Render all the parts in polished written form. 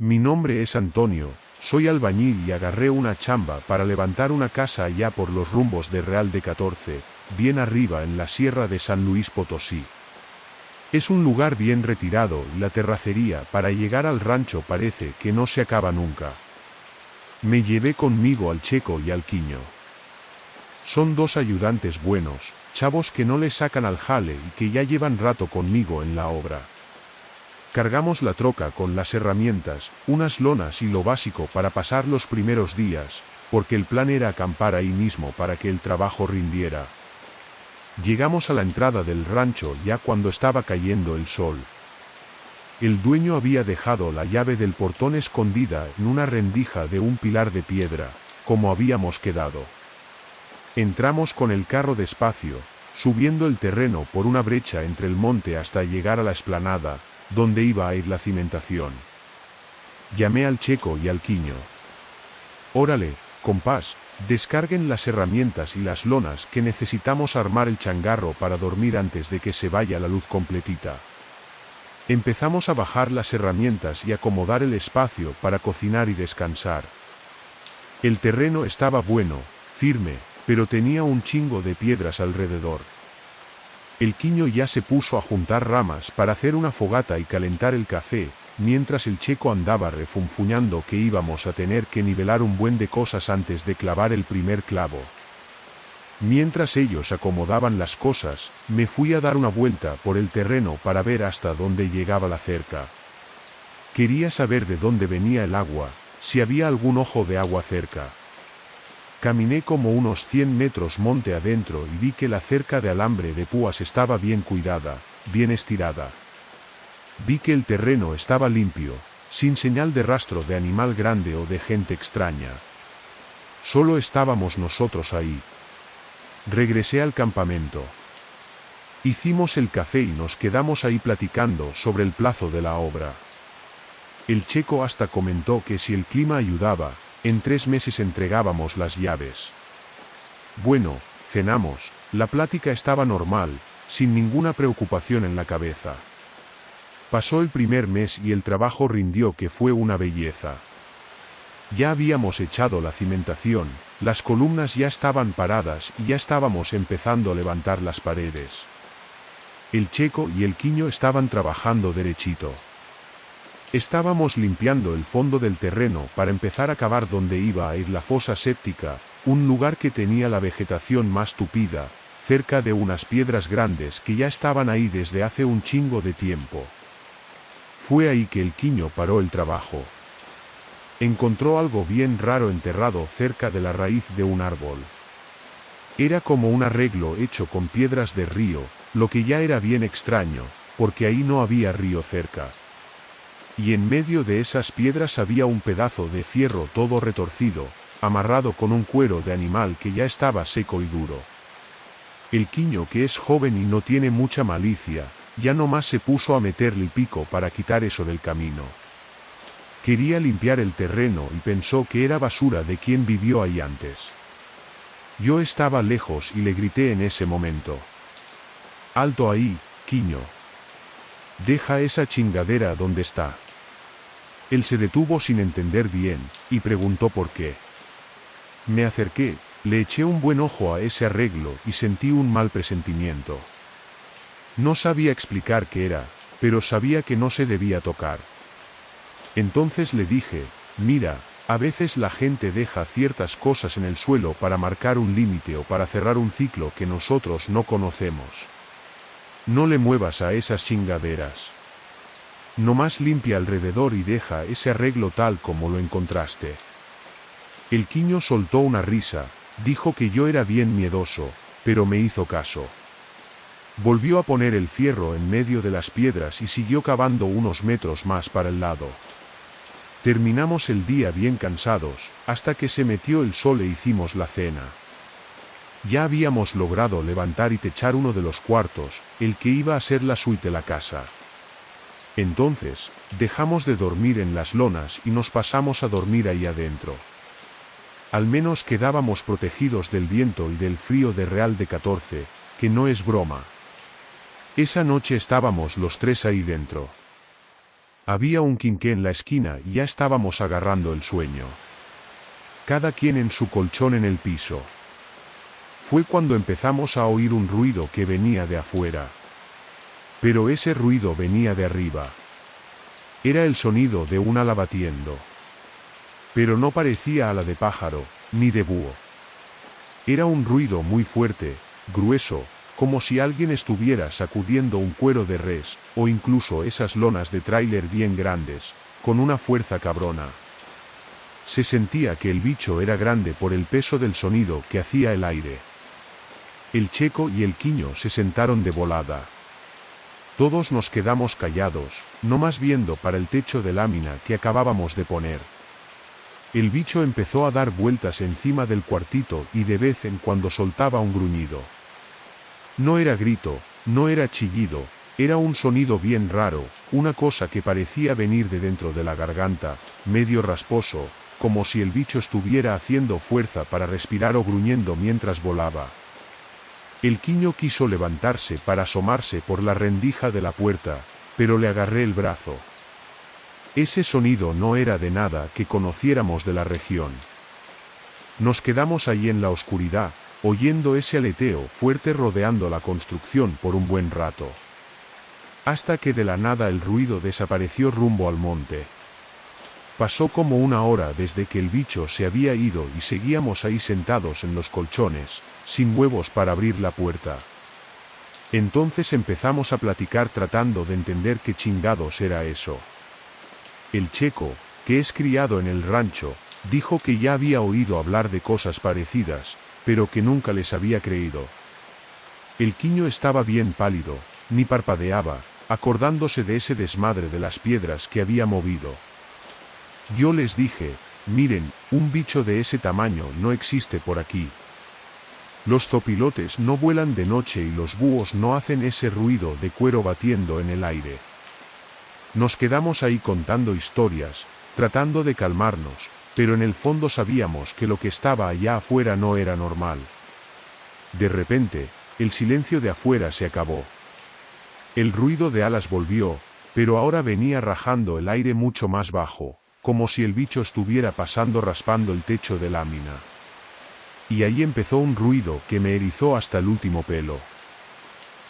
Mi nombre es Antonio, soy albañil y agarré una chamba para levantar una casa allá por los rumbos de Real de 14, bien arriba en la sierra de San Luis Potosí. Es un lugar bien retirado y la terracería para llegar al rancho parece que no se acaba nunca. Me llevé conmigo al Checo y al Quiño. Son dos ayudantes buenos, chavos que no le sacan al jale y que ya llevan rato conmigo en la obra. Cargamos la troca con las herramientas, unas lonas y lo básico para pasar los primeros días, porque el plan era acampar ahí mismo para que el trabajo rindiera. Llegamos a la entrada del rancho ya cuando estaba cayendo el sol. El dueño había dejado la llave del portón escondida en una rendija de un pilar de piedra, como habíamos quedado. Entramos con el carro despacio, subiendo el terreno por una brecha entre el monte hasta llegar a la explanada, donde iba a ir la cimentación. Llamé al Checo y al Quiño. Órale, compás, descarguen las herramientas y las lonas que necesitamos armar el changarro para dormir antes de que se vaya la luz completita. Empezamos a bajar las herramientas y acomodar el espacio para cocinar y descansar. El terreno estaba bueno, firme, pero tenía un chingo de piedras alrededor. El Quiño ya se puso a juntar ramas para hacer una fogata y calentar el café, mientras el Checo andaba refunfuñando que íbamos a tener que nivelar un buen de cosas antes de clavar el primer clavo. Mientras ellos acomodaban las cosas, me fui a dar una vuelta por el terreno para ver hasta dónde llegaba la cerca. Quería saber de dónde venía el agua, si había algún ojo de agua cerca. Caminé como unos 100 metros monte adentro y vi que la cerca de alambre de púas estaba bien cuidada, bien estirada. Vi que el terreno estaba limpio, sin señal de rastro de animal grande o de gente extraña. Solo estábamos nosotros ahí. Regresé al campamento. Hicimos el café y nos quedamos ahí platicando sobre el plazo de la obra. El Checo hasta comentó que si el clima ayudaba, en 3 meses entregábamos las llaves. Bueno, cenamos, la plática estaba normal, sin ninguna preocupación en la cabeza. Pasó el primer mes y el trabajo rindió, que fue una belleza. Ya habíamos echado la cimentación, las columnas ya estaban paradas y ya estábamos empezando a levantar las paredes. El Checo y el Quiño estaban trabajando derechito. Estábamos limpiando el fondo del terreno para empezar a cavar donde iba a ir la fosa séptica, un lugar que tenía la vegetación más tupida, cerca de unas piedras grandes que ya estaban ahí desde hace un chingo de tiempo. Fue ahí que el Quiño paró el trabajo. Encontró algo bien raro enterrado cerca de la raíz de un árbol. Era como un arreglo hecho con piedras de río, lo que ya era bien extraño, porque ahí no había río cerca. Y en medio de esas piedras había un pedazo de fierro todo retorcido, amarrado con un cuero de animal que ya estaba seco y duro. El Quiño, que es joven y no tiene mucha malicia, ya nomás se puso a meterle el pico para quitar eso del camino. Quería limpiar el terreno y pensó que era basura de quien vivió ahí antes. Yo estaba lejos y le grité en ese momento. «Alto ahí, Quiño. Deja esa chingadera donde está». Él se detuvo sin entender bien, y preguntó por qué. Me acerqué, le eché un buen ojo a ese arreglo y sentí un mal presentimiento. No sabía explicar qué era, pero sabía que no se debía tocar. Entonces le dije, mira, a veces la gente deja ciertas cosas en el suelo para marcar un límite o para cerrar un ciclo que nosotros no conocemos. No le muevas a esas chingaderas. Nomás limpia alrededor y deja ese arreglo tal como lo encontraste. El Quiño soltó una risa, dijo que yo era bien miedoso, pero me hizo caso. Volvió a poner el fierro en medio de las piedras y siguió cavando unos metros más para el lado. Terminamos el día bien cansados, hasta que se metió el sol e hicimos la cena. Ya habíamos logrado levantar y techar uno de los cuartos, el que iba a ser la suite de la casa. Entonces, dejamos de dormir en las lonas y nos pasamos a dormir ahí adentro. Al menos quedábamos protegidos del viento y del frío de Real de 14, que no es broma. Esa noche estábamos los tres ahí dentro. Había un quinqué en la esquina y ya estábamos agarrando el sueño. Cada quien en su colchón en el piso. Fue cuando empezamos a oír un ruido que venía de afuera. Pero ese ruido venía de arriba. Era el sonido de un ala batiendo. Pero no parecía ala de pájaro, ni de búho. Era un ruido muy fuerte, grueso, como si alguien estuviera sacudiendo un cuero de res, o incluso esas lonas de tráiler bien grandes, con una fuerza cabrona. Se sentía que el bicho era grande por el peso del sonido que hacía el aire. El Checo y el Quiño se sentaron de volada. Todos nos quedamos callados, nomás viendo para el techo de lámina que acabábamos de poner. El bicho empezó a dar vueltas encima del cuartito y de vez en cuando soltaba un gruñido. No era grito, no era chillido, era un sonido bien raro, una cosa que parecía venir de dentro de la garganta, medio rasposo, como si el bicho estuviera haciendo fuerza para respirar o gruñendo mientras volaba. El Quiño quiso levantarse para asomarse por la rendija de la puerta, pero le agarré el brazo. Ese sonido no era de nada que conociéramos de la región. Nos quedamos allí en la oscuridad, oyendo ese aleteo fuerte rodeando la construcción por un buen rato. Hasta que de la nada el ruido desapareció rumbo al monte. Pasó como una hora desde que el bicho se había ido y seguíamos ahí sentados en los colchones, sin huevos para abrir la puerta. Entonces empezamos a platicar tratando de entender qué chingados era eso. El Checo, que es criado en el rancho, dijo que ya había oído hablar de cosas parecidas, pero que nunca les había creído. El Quiño estaba bien pálido, ni parpadeaba, acordándose de ese desmadre de las piedras que había movido. Yo les dije, miren, un bicho de ese tamaño no existe por aquí. Los zopilotes no vuelan de noche y los búhos no hacen ese ruido de cuero batiendo en el aire. Nos quedamos ahí contando historias, tratando de calmarnos, pero en el fondo sabíamos que lo que estaba allá afuera no era normal. De repente, el silencio de afuera se acabó. El ruido de alas volvió, pero ahora venía rajando el aire mucho más bajo, como si el bicho estuviera pasando raspando el techo de lámina. Y ahí empezó un ruido que me erizó hasta el último pelo.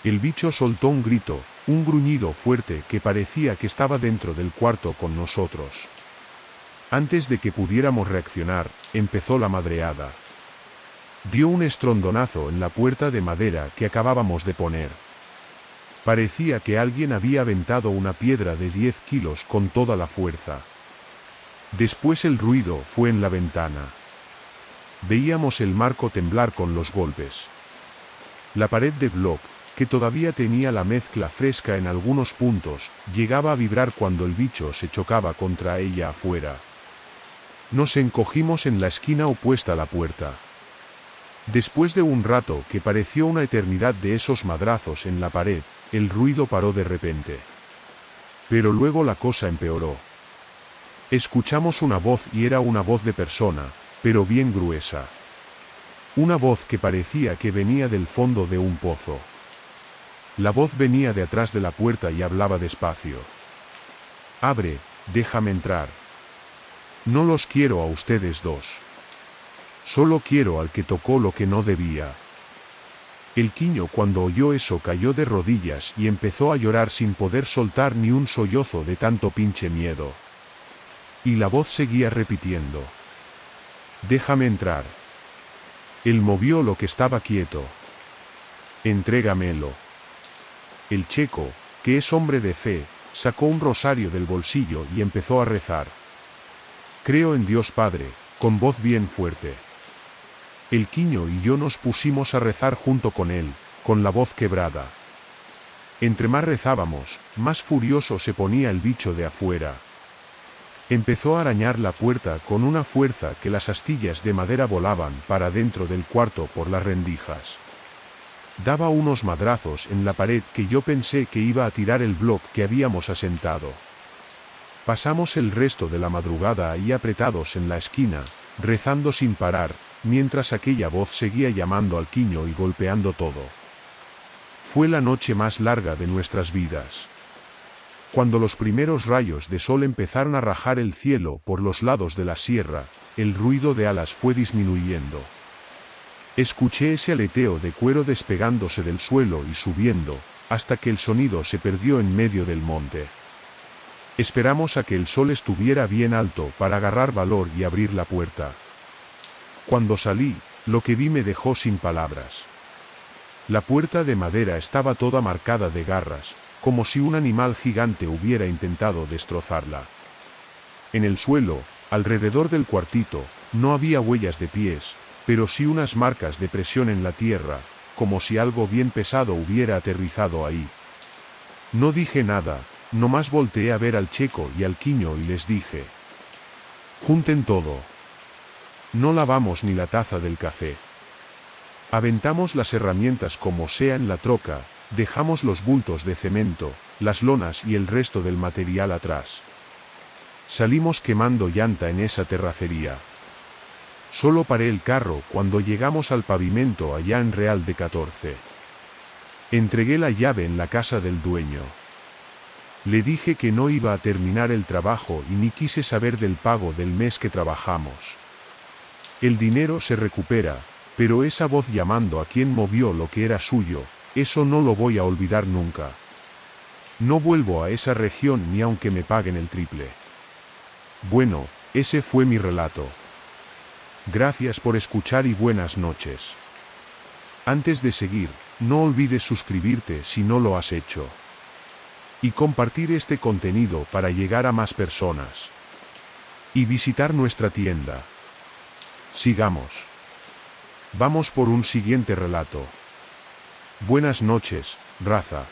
El bicho soltó un grito, un gruñido fuerte que parecía que estaba dentro del cuarto con nosotros. Antes de que pudiéramos reaccionar, empezó la madreada. Dio un estrondonazo en la puerta de madera que acabábamos de poner. Parecía que alguien había aventado una piedra de 10 kilos con toda la fuerza. Después el ruido fue en la ventana. Veíamos el marco temblar con los golpes. La pared de bloc, que todavía tenía la mezcla fresca en algunos puntos, llegaba a vibrar cuando el bicho se chocaba contra ella afuera. Nos encogimos en la esquina opuesta a la puerta. Después de un rato que pareció una eternidad de esos madrazos en la pared, el ruido paró de repente. Pero luego la cosa empeoró. Escuchamos una voz y era una voz de persona, pero bien gruesa. Una voz que parecía que venía del fondo de un pozo. La voz venía de atrás de la puerta y hablaba despacio. Abre, déjame entrar. No los quiero a ustedes dos. Solo quiero al que tocó lo que no debía. El Quiño cuando oyó eso cayó de rodillas y empezó a llorar sin poder soltar ni un sollozo de tanto pinche miedo. Y la voz seguía repitiendo. Déjame entrar. Él movió lo que estaba quieto. Entrégamelo. El Checo, que es hombre de fe, sacó un rosario del bolsillo y empezó a rezar. Creo en Dios Padre, con voz bien fuerte. El Quiño y yo nos pusimos a rezar junto con él, con la voz quebrada. Entre más rezábamos, más furioso se ponía el bicho de afuera. Empezó a arañar la puerta con una fuerza que las astillas de madera volaban para dentro del cuarto por las rendijas. Daba unos madrazos en la pared que yo pensé que iba a tirar el bloc que habíamos asentado. Pasamos el resto de la madrugada ahí apretados en la esquina, rezando sin parar, mientras aquella voz seguía llamando al Quiño y golpeando todo. Fue la noche más larga de nuestras vidas. Cuando los primeros rayos de sol empezaron a rajar el cielo por los lados de la sierra, el ruido de alas fue disminuyendo. Escuché ese aleteo de cuero despegándose del suelo y subiendo, hasta que el sonido se perdió en medio del monte. Esperamos a que el sol estuviera bien alto para agarrar valor y abrir la puerta. Cuando salí, lo que vi me dejó sin palabras. La puerta de madera estaba toda marcada de garras, como si un animal gigante hubiera intentado destrozarla. En el suelo, alrededor del cuartito, no había huellas de pies, pero sí unas marcas de presión en la tierra, como si algo bien pesado hubiera aterrizado ahí. No dije nada, nomás volteé a ver al Checo y al Quiño y les dije: junten todo. No lavamos ni la taza del café. Aventamos las herramientas como sea en la troca, dejamos los bultos de cemento, las lonas y el resto del material atrás. Salimos quemando llanta en esa terracería. Solo paré el carro cuando llegamos al pavimento allá en Real de 14. Entregué la llave en la casa del dueño. Le dije que no iba a terminar el trabajo y ni quise saber del pago del mes que trabajamos. El dinero se recupera, pero esa voz llamando a quien movió lo que era suyo, eso no lo voy a olvidar nunca. No vuelvo a esa región ni aunque me paguen el triple. Bueno, ese fue mi relato. Gracias por escuchar y buenas noches. Antes de seguir, no olvides suscribirte si no lo has hecho. Y compartir este contenido para llegar a más personas. Y visitar nuestra tienda. Sigamos. Vamos por un siguiente relato. Buenas noches, raza.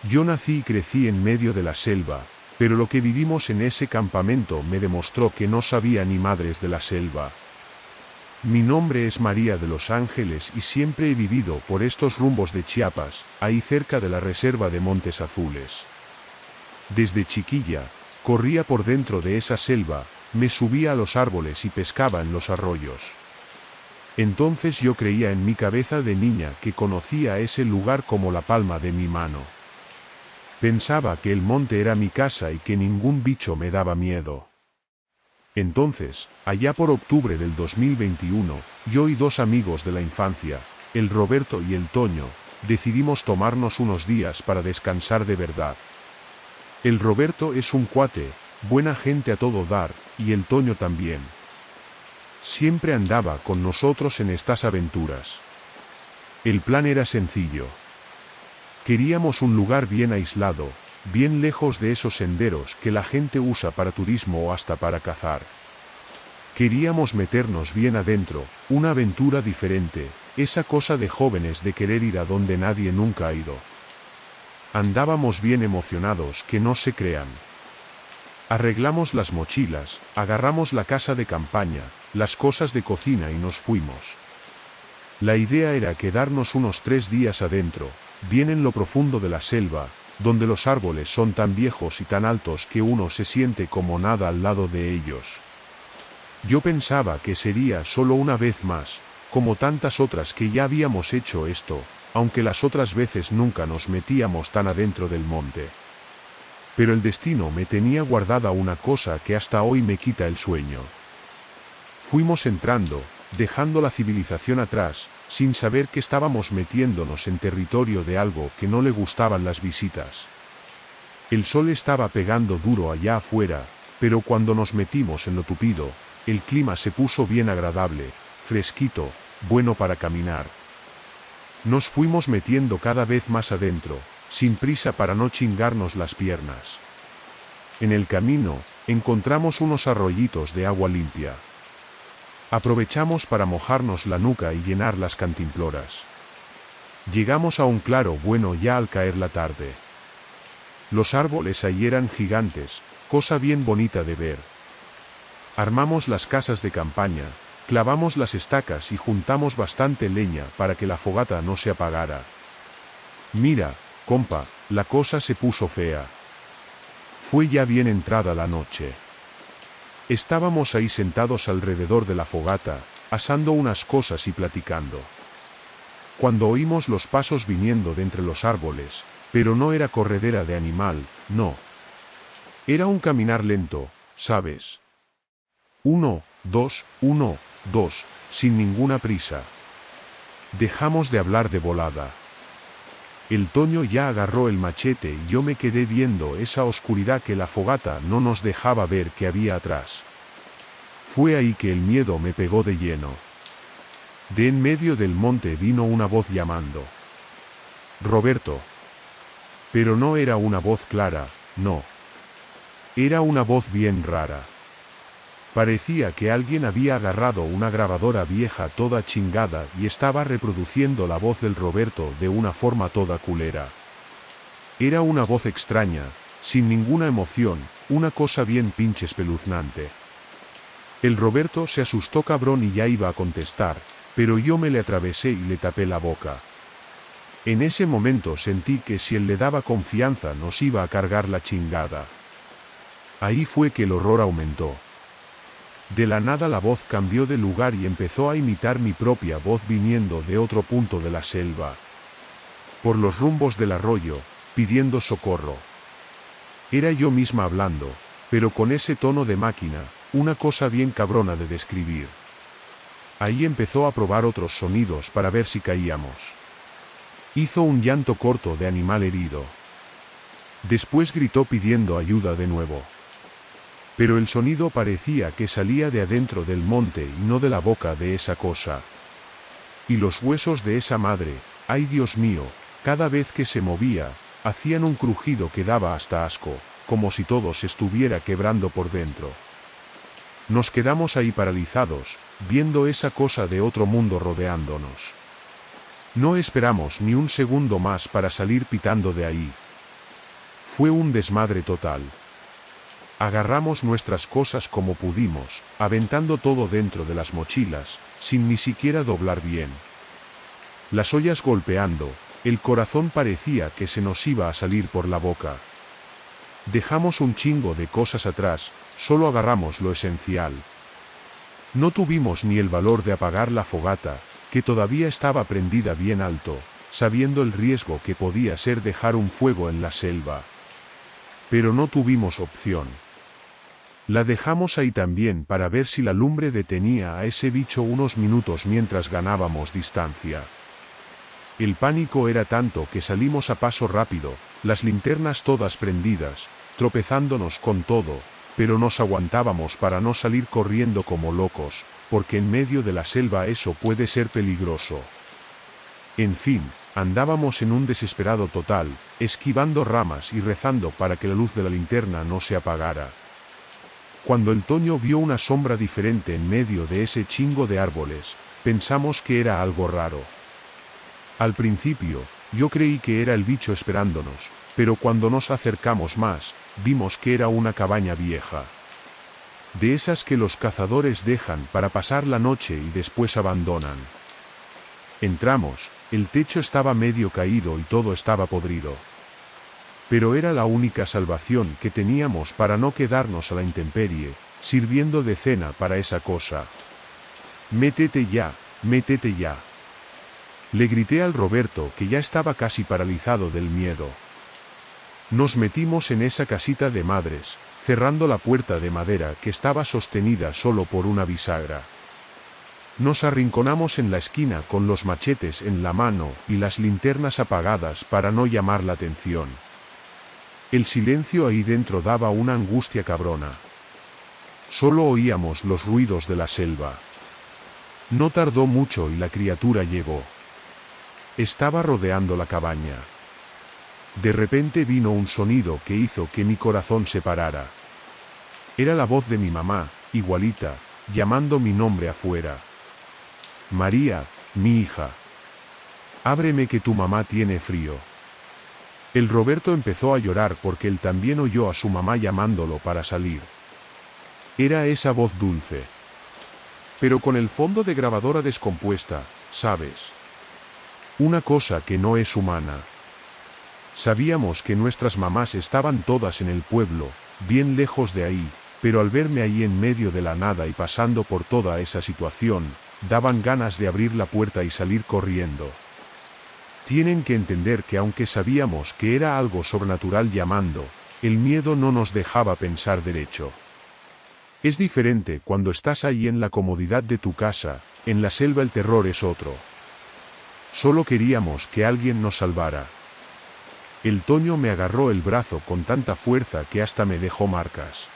Yo nací y crecí en medio de la selva, pero lo que vivimos en ese campamento me demostró que no sabía ni madres de la selva. Mi nombre es María de los Ángeles y siempre he vivido por estos rumbos de Chiapas, ahí cerca de la reserva de Montes Azules. Desde chiquilla, corría por dentro de esa selva, me subía a los árboles y pescaba en los arroyos. Entonces yo creía en mi cabeza de niña que conocía ese lugar como la palma de mi mano. Pensaba que el monte era mi casa y que ningún bicho me daba miedo. Entonces, allá por octubre del 2021, yo y dos amigos de la infancia, el Roberto y el Toño, decidimos tomarnos unos días para descansar de verdad. El Roberto es un cuate, buena gente a todo dar, y el Toño también. Siempre andaba con nosotros en estas aventuras. El plan era sencillo. Queríamos un lugar bien aislado, bien lejos de esos senderos que la gente usa para turismo o hasta para cazar. Queríamos meternos bien adentro, una aventura diferente, esa cosa de jóvenes de querer ir a donde nadie nunca ha ido. Andábamos bien emocionados, que no se crean. Arreglamos las mochilas, agarramos la casa de campaña, las cosas de cocina y nos fuimos. La idea era quedarnos unos 3 días adentro, bien en lo profundo de la selva, donde los árboles son tan viejos y tan altos que uno se siente como nada al lado de ellos. Yo pensaba que sería solo una vez más, como tantas otras que ya habíamos hecho esto, aunque las otras veces nunca nos metíamos tan adentro del monte. Pero el destino me tenía guardada una cosa que hasta hoy me quita el sueño. Fuimos entrando, dejando la civilización atrás, sin saber que estábamos metiéndonos en territorio de algo que no le gustaban las visitas. El sol estaba pegando duro allá afuera, pero cuando nos metimos en lo tupido, el clima se puso bien agradable, fresquito, bueno para caminar. Nos fuimos metiendo cada vez más adentro, sin prisa para no chingarnos las piernas. En el camino, encontramos unos arroyitos de agua limpia. Aprovechamos para mojarnos la nuca y llenar las cantimploras. Llegamos a un claro bueno ya al caer la tarde. Los árboles ahí eran gigantes, cosa bien bonita de ver. Armamos las casas de campaña, clavamos las estacas y juntamos bastante leña para que la fogata no se apagara. Mira, compa, la cosa se puso fea. Fue ya bien entrada la noche. Estábamos ahí sentados alrededor de la fogata, asando unas cosas y platicando. Cuando oímos los pasos viniendo de entre los árboles, Pero no era corredera de animal, no. Era un caminar lento, ¿sabes? 1, 2, 1, 2, sin ninguna prisa. Dejamos de hablar de volada. El Toño ya agarró el machete y yo me quedé viendo esa oscuridad que la fogata no nos dejaba ver que había atrás. Fue ahí que el miedo me pegó de lleno. De en medio del monte vino una voz llamando. Roberto. Pero no era una voz clara, no. Era una voz bien rara. Parecía que alguien había agarrado una grabadora vieja toda chingada y estaba reproduciendo la voz del Roberto de una forma toda culera. Era una voz extraña, sin ninguna emoción, una cosa bien pinche espeluznante. El Roberto se asustó cabrón y ya iba a contestar, pero yo me le atravesé y le tapé la boca. En ese momento sentí que si él le daba confianza nos iba a cargar la chingada. Ahí fue que el horror aumentó. De la nada la voz cambió de lugar y empezó a imitar mi propia voz viniendo de otro punto de la selva. Por los rumbos del arroyo, pidiendo socorro. Era yo misma hablando, pero con ese tono de máquina, una cosa bien cabrona de describir. Ahí empezó a probar otros sonidos para ver si caíamos. Hizo un llanto corto de animal herido. Después gritó pidiendo ayuda de nuevo. Pero el sonido parecía que salía de adentro del monte y no de la boca de esa cosa. Y los huesos de esa madre, ay Dios mío, cada vez que se movía, hacían un crujido que daba hasta asco, como si todo se estuviera quebrando por dentro. Nos quedamos ahí paralizados, viendo esa cosa de otro mundo rodeándonos. No esperamos ni un segundo más para salir pitando de ahí. Fue un desmadre total. Agarramos nuestras cosas como pudimos, aventando todo dentro de las mochilas, sin ni siquiera doblar bien. Las ollas golpeando, el corazón parecía que se nos iba a salir por la boca. Dejamos un chingo de cosas atrás, solo agarramos lo esencial. No tuvimos ni el valor de apagar la fogata, que todavía estaba prendida bien alto, sabiendo el riesgo que podía ser dejar un fuego en la selva. Pero no tuvimos opción. La dejamos ahí también para ver si la lumbre detenía a ese bicho unos minutos mientras ganábamos distancia. El pánico era tanto que salimos a paso rápido, las linternas todas prendidas, tropezándonos con todo, pero nos aguantábamos para no salir corriendo como locos, porque en medio de la selva eso puede ser peligroso. En fin, andábamos en un desesperado total, esquivando ramas y rezando para que la luz de la linterna no se apagara. Cuando el Toño vio una sombra diferente en medio de ese chingo de árboles, pensamos que era algo raro. Al principio, yo creí que era el bicho esperándonos, pero cuando nos acercamos más, vimos que era una cabaña vieja. De esas que los cazadores dejan para pasar la noche y después abandonan. Entramos, el techo estaba medio caído y todo estaba podrido. Pero era la única salvación que teníamos para no quedarnos a la intemperie, sirviendo de cena para esa cosa. «Métete ya, métete ya». Le grité al Roberto que ya estaba casi paralizado del miedo. Nos metimos en esa casita de madres, cerrando la puerta de madera que estaba sostenida solo por una bisagra. Nos arrinconamos en la esquina con los machetes en la mano y las linternas apagadas para no llamar la atención. El silencio ahí dentro daba una angustia cabrona. Solo oíamos los ruidos de la selva. No tardó mucho y la criatura llegó. Estaba rodeando la cabaña. De repente vino un sonido que hizo que mi corazón se parara. Era la voz de mi mamá, igualita, llamando mi nombre afuera. «María, mi hija. Ábreme que tu mamá tiene frío». El Roberto empezó a llorar porque él también oyó a su mamá llamándolo para salir. Era esa voz dulce. Pero con el fondo de grabadora descompuesta, ¿sabes? Una cosa que no es humana. Sabíamos que nuestras mamás estaban todas en el pueblo, bien lejos de ahí, pero al verme ahí en medio de la nada y pasando por toda esa situación, daban ganas de abrir la puerta y salir corriendo. Tienen que entender que aunque sabíamos que era algo sobrenatural llamando, el miedo no nos dejaba pensar derecho. Es diferente cuando estás ahí en la comodidad de tu casa, en la selva el terror es otro. Solo queríamos que alguien nos salvara. El Toño me agarró el brazo con tanta fuerza que hasta me dejó marcas.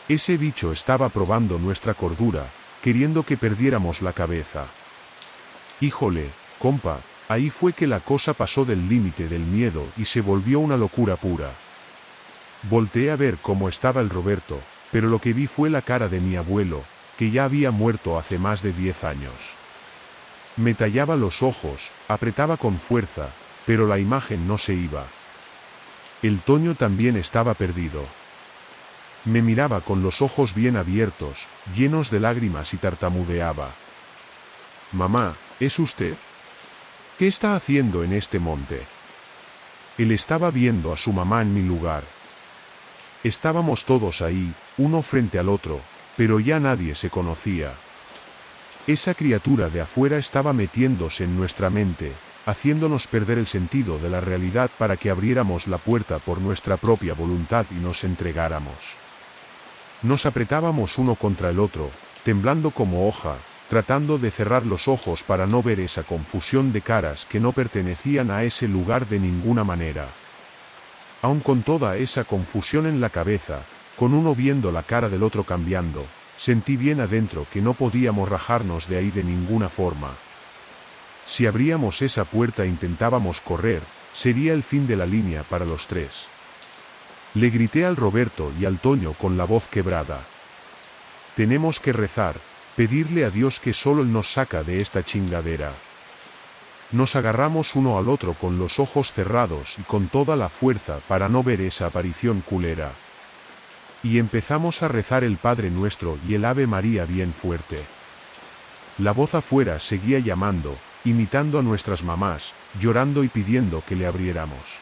Ese bicho estaba probando nuestra cordura, queriendo que perdiéramos la cabeza. Híjole, compa, ahí fue que la cosa pasó del límite del miedo y se volvió una locura pura. Volteé a ver cómo estaba el Roberto, pero lo que vi fue la cara de mi abuelo, que ya había muerto hace más de 10 años. Me tallaba los ojos, apretaba con fuerza, pero la imagen no se iba. El Toño también estaba perdido. Me miraba con los ojos bien abiertos, llenos de lágrimas y tartamudeaba. «Mamá, ¿es usted? ¿Qué está haciendo en este monte?» Él estaba viendo a su mamá en mi lugar. Estábamos todos ahí, uno frente al otro, pero ya nadie se conocía. Esa criatura de afuera estaba metiéndose en nuestra mente, haciéndonos perder el sentido de la realidad para que abriéramos la puerta por nuestra propia voluntad y nos entregáramos. Nos apretábamos uno contra el otro, temblando como hoja, tratando de cerrar los ojos para no ver esa confusión de caras que no pertenecían a ese lugar de ninguna manera. Aun con toda esa confusión en la cabeza, con uno viendo la cara del otro cambiando, sentí bien adentro que no podíamos rajarnos de ahí de ninguna forma. Si abríamos esa puerta e intentábamos correr, sería el fin de la línea para los tres. Le grité al Roberto y al Toño con la voz quebrada. Tenemos que rezar, pedirle a Dios que solo Él nos saca de esta chingadera. Nos agarramos uno al otro con los ojos cerrados y con toda la fuerza para no ver esa aparición culera. Y empezamos a rezar el Padre Nuestro y el Ave María bien fuerte. La voz afuera seguía llamando, imitando a nuestras mamás, llorando y pidiendo que le abriéramos.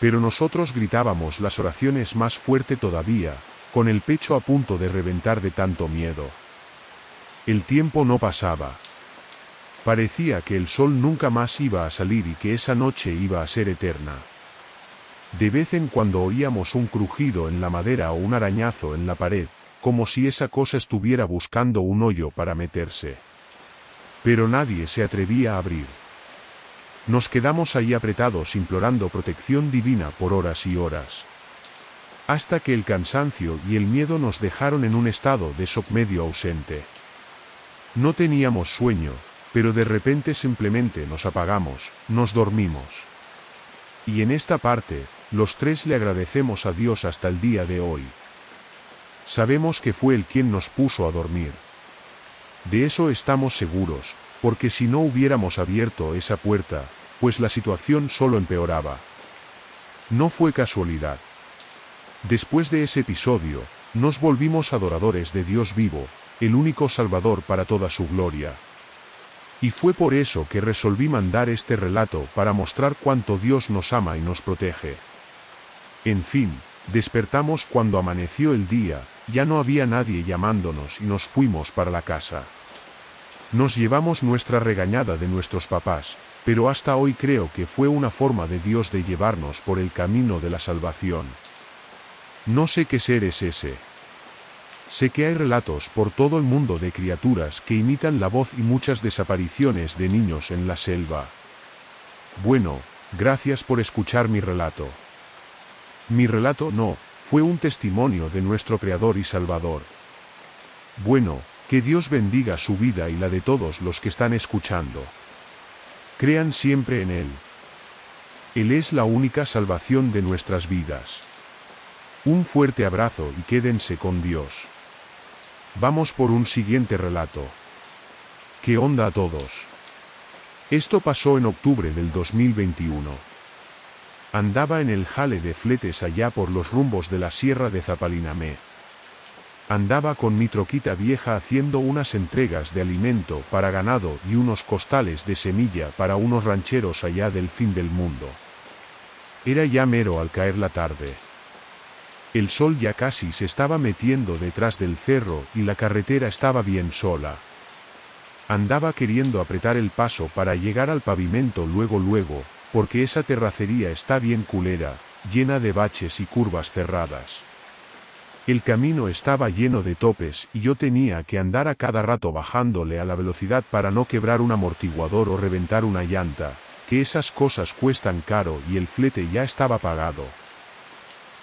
Pero nosotros gritábamos las oraciones más fuerte todavía, con el pecho a punto de reventar de tanto miedo. El tiempo no pasaba. Parecía que el sol nunca más iba a salir y que esa noche iba a ser eterna. De vez en cuando oíamos un crujido en la madera o un arañazo en la pared, como si esa cosa estuviera buscando un hoyo para meterse. Pero nadie se atrevía a abrir. Nos quedamos ahí apretados implorando protección divina por horas y horas. Hasta que el cansancio y el miedo nos dejaron en un estado de shock medio ausente. No teníamos sueño, pero de repente simplemente nos apagamos, nos dormimos. Y en esta parte, los tres le agradecemos a Dios hasta el día de hoy. Sabemos que fue Él quien nos puso a dormir. De eso estamos seguros, porque si no hubiéramos abierto esa puerta, pues la situación solo empeoraba. No fue casualidad. Después de ese episodio, nos volvimos adoradores de Dios vivo, el único Salvador para toda su gloria. Y fue por eso que resolví mandar este relato para mostrar cuánto Dios nos ama y nos protege. En fin, despertamos cuando amaneció el día, ya no había nadie llamándonos y nos fuimos para la casa. Nos llevamos nuestra regañada de nuestros papás, pero hasta hoy creo que fue una forma de Dios de llevarnos por el camino de la salvación. No sé qué ser es ese. Sé que hay relatos por todo el mundo de criaturas que imitan la voz y muchas desapariciones de niños en la selva. Bueno, gracias por escuchar mi relato. Mi relato no, fue un testimonio de nuestro Creador y Salvador. Bueno, que Dios bendiga su vida y la de todos los que están escuchando. Crean siempre en Él. Él es la única salvación de nuestras vidas. Un fuerte abrazo y quédense con Dios. Vamos por un siguiente relato. ¿Qué onda a todos? Esto pasó en octubre del 2021. Andaba en el jale de fletes allá por los rumbos de la sierra de Zapalinamé. Andaba con mi troquita vieja haciendo unas entregas de alimento para ganado y unos costales de semilla para unos rancheros allá del fin del mundo. Era ya mero al caer la tarde. El sol ya casi se estaba metiendo detrás del cerro y la carretera estaba bien sola. Andaba queriendo apretar el paso para llegar al pavimento luego, porque esa terracería está bien culera, llena de baches y curvas cerradas. El camino estaba lleno de topes y yo tenía que andar a cada rato bajándole a la velocidad para no quebrar un amortiguador o reventar una llanta, que esas cosas cuestan caro y el flete ya estaba pagado.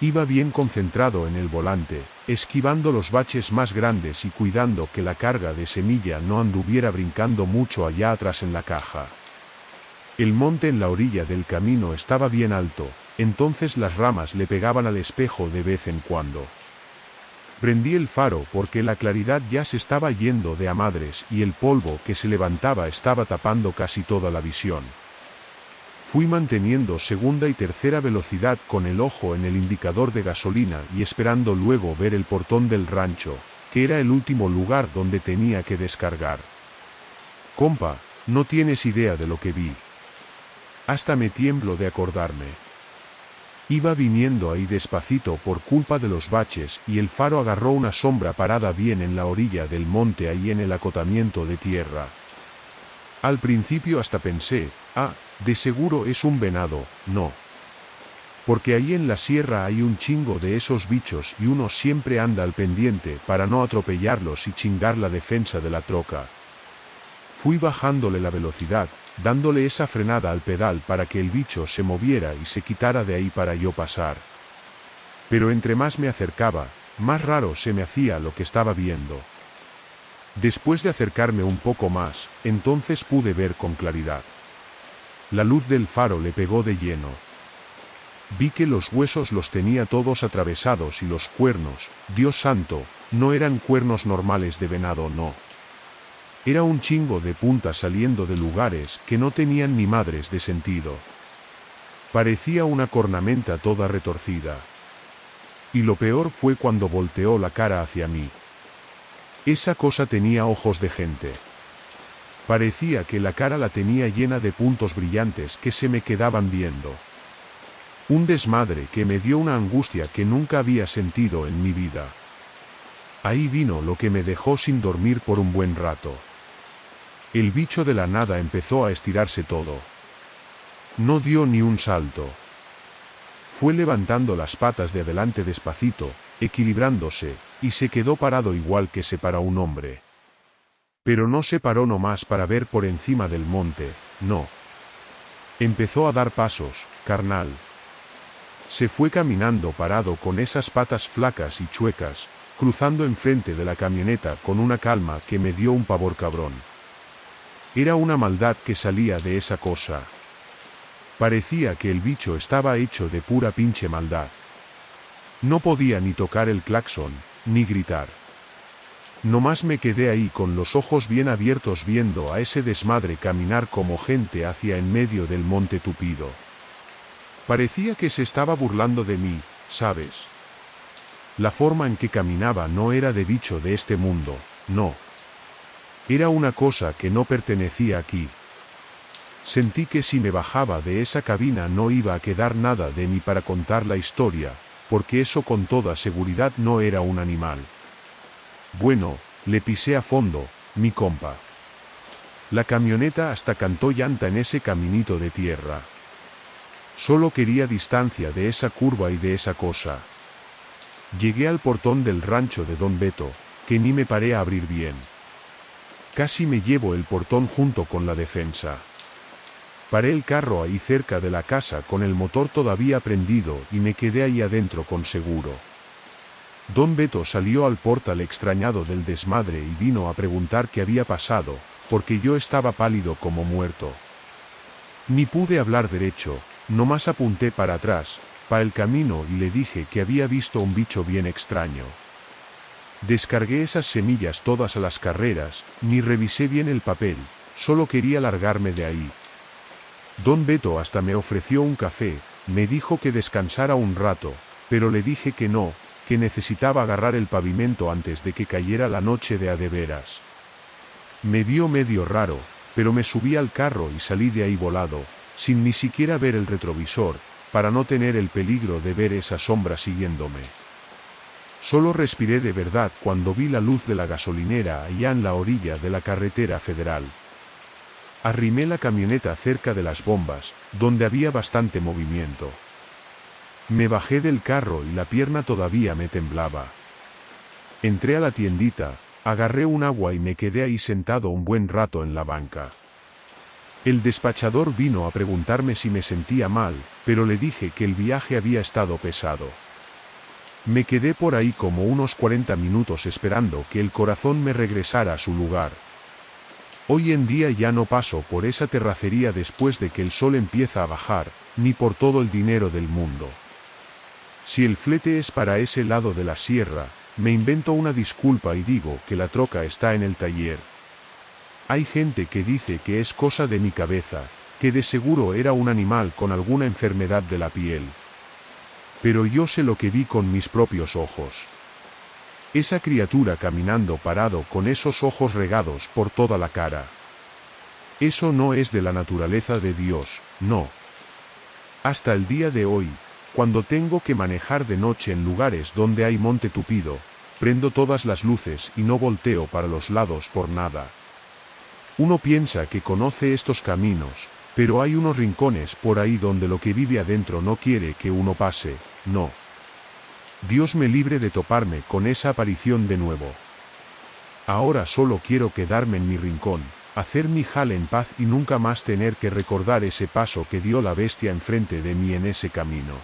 Iba bien concentrado en el volante, esquivando los baches más grandes y cuidando que la carga de semilla no anduviera brincando mucho allá atrás en la caja. El monte en la orilla del camino estaba bien alto, entonces las ramas le pegaban al espejo de vez en cuando. Prendí el faro porque la claridad ya se estaba yendo de a madres y el polvo que se levantaba estaba tapando casi toda la visión. Fui manteniendo segunda y tercera velocidad con el ojo en el indicador de gasolina y esperando luego ver el portón del rancho, que era el último lugar donde tenía que descargar. Compa, no tienes idea de lo que vi. Hasta me tiemblo de acordarme. Iba viniendo ahí despacito por culpa de los baches y el faro agarró una sombra parada bien en la orilla del monte ahí en el acotamiento de tierra. Al principio hasta pensé, de seguro es un venado, no. Porque ahí en la sierra hay un chingo de esos bichos y uno siempre anda al pendiente para no atropellarlos y chingar la defensa de la troca. Fui bajándole la velocidad, dándole esa frenada al pedal para que el bicho se moviera y se quitara de ahí para yo pasar. Pero entre más me acercaba, más raro se me hacía lo que estaba viendo. Después de acercarme un poco más, entonces pude ver con claridad. La luz del faro le pegó de lleno. Vi que los huesos los tenía todos atravesados y los cuernos, Dios santo, no eran cuernos normales de venado, no. Era un chingo de puntas saliendo de lugares que no tenían ni madres de sentido. Parecía una cornamenta toda retorcida. Y lo peor fue cuando volteó la cara hacia mí. Esa cosa tenía ojos de gente. Parecía que la cara la tenía llena de puntos brillantes que se me quedaban viendo. Un desmadre que me dio una angustia que nunca había sentido en mi vida. Ahí vino lo que me dejó sin dormir por un buen rato. El bicho de la nada empezó a estirarse todo. No dio ni un salto. Fue levantando las patas de adelante despacito, equilibrándose, y se quedó parado igual que se para un hombre. Pero no se paró nomás para ver por encima del monte, no. Empezó a dar pasos, carnal. Se fue caminando parado con esas patas flacas y chuecas, cruzando enfrente de la camioneta con una calma que me dio un pavor cabrón. Era una maldad que salía de esa cosa. Parecía que el bicho estaba hecho de pura pinche maldad. No podía ni tocar el claxon, ni gritar. Nomás me quedé ahí con los ojos bien abiertos viendo a ese desmadre caminar como gente hacia en medio del monte tupido. Parecía que se estaba burlando de mí, ¿sabes? La forma en que caminaba no era de bicho de este mundo, no. Era una cosa que no pertenecía aquí. Sentí que si me bajaba de esa cabina no iba a quedar nada de mí para contar la historia, porque eso con toda seguridad no era un animal. Bueno, le pisé a fondo, mi compa. La camioneta hasta cantó llanta en ese caminito de tierra. Solo quería distancia de esa curva y de esa cosa. Llegué al portón del rancho de Don Beto, que ni me paré a abrir bien. Casi me llevo el portón junto con la defensa. Paré el carro ahí cerca de la casa con el motor todavía prendido y me quedé ahí adentro con seguro. Don Beto salió al portal extrañado del desmadre y vino a preguntar qué había pasado, porque yo estaba pálido como muerto. Ni pude hablar derecho, nomás apunté para atrás, para el camino y le dije que había visto un bicho bien extraño. Descargué esas semillas todas a las carreras, ni revisé bien el papel, solo quería largarme de ahí. Don Beto hasta me ofreció un café, me dijo que descansara un rato, pero le dije que no, que necesitaba agarrar el pavimento antes de que cayera la noche de a de veras. Me vio medio raro, pero me subí al carro y salí de ahí volado, sin ni siquiera ver el retrovisor, para no tener el peligro de ver esa sombra siguiéndome. Solo respiré de verdad cuando vi la luz de la gasolinera allá en la orilla de la carretera federal. Arrimé la camioneta cerca de las bombas, donde había bastante movimiento. Me bajé del carro y la pierna todavía me temblaba. Entré a la tiendita, agarré un agua y me quedé ahí sentado un buen rato en la banca. El despachador vino a preguntarme si me sentía mal, pero le dije que el viaje había estado pesado. Me quedé por ahí como unos 40 minutos esperando que el corazón me regresara a su lugar. Hoy en día ya no paso por esa terracería después de que el sol empieza a bajar, ni por todo el dinero del mundo. Si el flete es para ese lado de la sierra, me invento una disculpa y digo que la troca está en el taller. Hay gente que dice que es cosa de mi cabeza, que de seguro era un animal con alguna enfermedad de la piel. Pero yo sé lo que vi con mis propios ojos. Esa criatura caminando parado con esos ojos regados por toda la cara. Eso no es de la naturaleza de Dios, no. Hasta el día de hoy, cuando tengo que manejar de noche en lugares donde hay monte tupido, prendo todas las luces y no volteo para los lados por nada. Uno piensa que conoce estos caminos, pero hay unos rincones por ahí donde lo que vive adentro no quiere que uno pase, no. Dios me libre de toparme con esa aparición de nuevo. Ahora solo quiero quedarme en mi rincón, hacer mi jale en paz y nunca más tener que recordar ese paso que dio la bestia enfrente de mí en ese camino.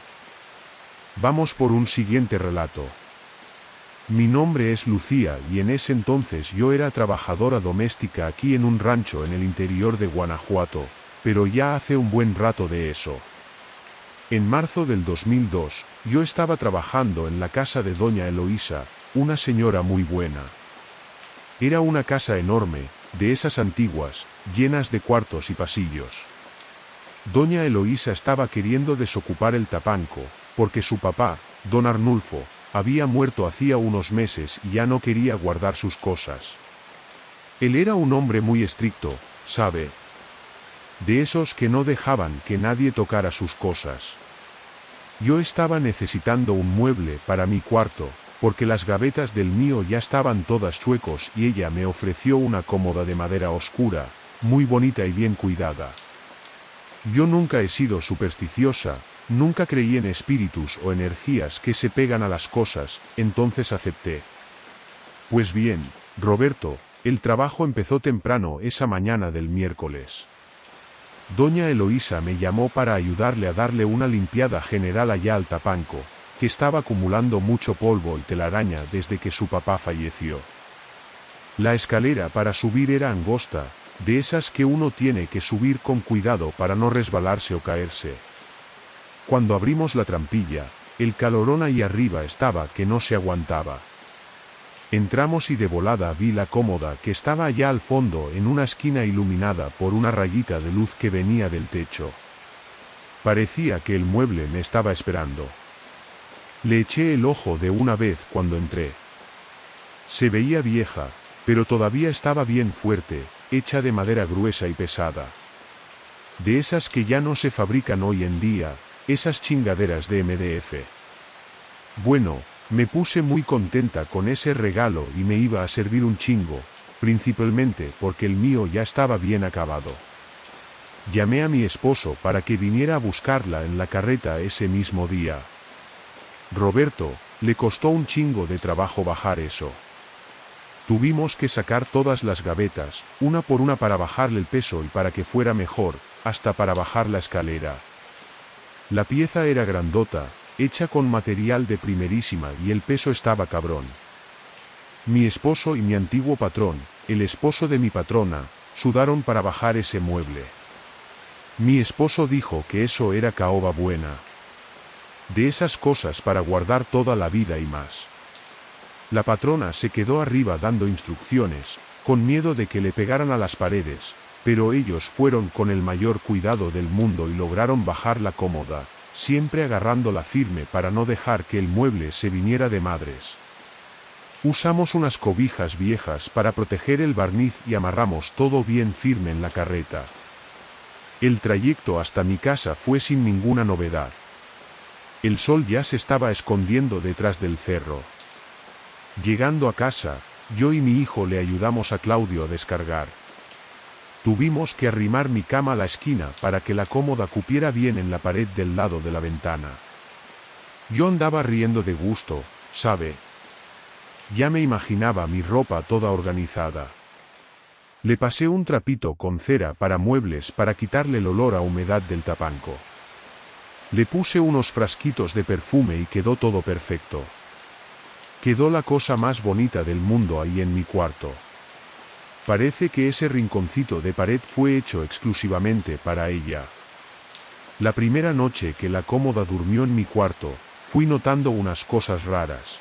Vamos por un siguiente relato. Mi nombre es Lucía y en ese entonces yo era trabajadora doméstica aquí en un rancho en el interior de Guanajuato, pero ya hace un buen rato de eso. En marzo del 2002, yo estaba trabajando en la casa de doña Eloísa, una señora muy buena. Era una casa enorme, de esas antiguas, llenas de cuartos y pasillos. Doña Eloísa estaba queriendo desocupar el tapanco, porque su papá, don Arnulfo, había muerto hacía unos meses y ya no quería guardar sus cosas. Él era un hombre muy estricto, ¿sabe? De esos que no dejaban que nadie tocara sus cosas. Yo estaba necesitando un mueble para mi cuarto, porque las gavetas del mío ya estaban todas chuecos y ella me ofreció una cómoda de madera oscura, muy bonita y bien cuidada. Yo nunca he sido supersticiosa, nunca creí en espíritus o energías que se pegan a las cosas, entonces acepté. Pues bien, Roberto, el trabajo empezó temprano esa mañana del miércoles. Doña Eloísa me llamó para ayudarle a darle una limpiada general allá al tapanco, que estaba acumulando mucho polvo y telaraña desde que su papá falleció. La escalera para subir era angosta, de esas que uno tiene que subir con cuidado para no resbalarse o caerse. Cuando abrimos la trampilla, el calorón ahí arriba estaba que no se aguantaba. Entramos y de volada vi la cómoda que estaba allá al fondo en una esquina iluminada por una rayita de luz que venía del techo. Parecía que el mueble me estaba esperando. Le eché el ojo de una vez cuando entré. Se veía vieja, pero todavía estaba bien fuerte, hecha de madera gruesa y pesada. De esas que ya no se fabrican hoy en día, esas chingaderas de MDF. Bueno, me puse muy contenta con ese regalo y me iba a servir un chingo, principalmente porque el mío ya estaba bien acabado. Llamé a mi esposo para que viniera a buscarla en la carreta ese mismo día. Roberto, le costó un chingo de trabajo bajar eso. Tuvimos que sacar todas las gavetas, una por una para bajarle el peso y para que fuera mejor, hasta para bajar la escalera. La pieza era grandota, hecha con material de primerísima y el peso estaba cabrón. Mi esposo y mi antiguo patrón, el esposo de mi patrona, sudaron para bajar ese mueble. Mi esposo dijo que eso era caoba buena. De esas cosas para guardar toda la vida y más. La patrona se quedó arriba dando instrucciones, con miedo de que le pegaran a las paredes, pero ellos fueron con el mayor cuidado del mundo y lograron bajar la cómoda, siempre agarrándola firme para no dejar que el mueble se viniera de madres. Usamos unas cobijas viejas para proteger el barniz y amarramos todo bien firme en la carreta. El trayecto hasta mi casa fue sin ninguna novedad. El sol ya se estaba escondiendo detrás del cerro. Llegando a casa, yo y mi hijo le ayudamos a Claudio a descargar. Tuvimos que arrimar mi cama a la esquina para que la cómoda cupiera bien en la pared del lado de la ventana. Yo andaba riendo de gusto, ¿sabe? Ya me imaginaba mi ropa toda organizada. Le pasé un trapito con cera para muebles para quitarle el olor a humedad del tapanco. Le puse unos frasquitos de perfume y quedó todo perfecto. Quedó la cosa más bonita del mundo ahí en mi cuarto. Parece que ese rinconcito de pared fue hecho exclusivamente para ella. La primera noche que la cómoda durmió en mi cuarto, fui notando unas cosas raras.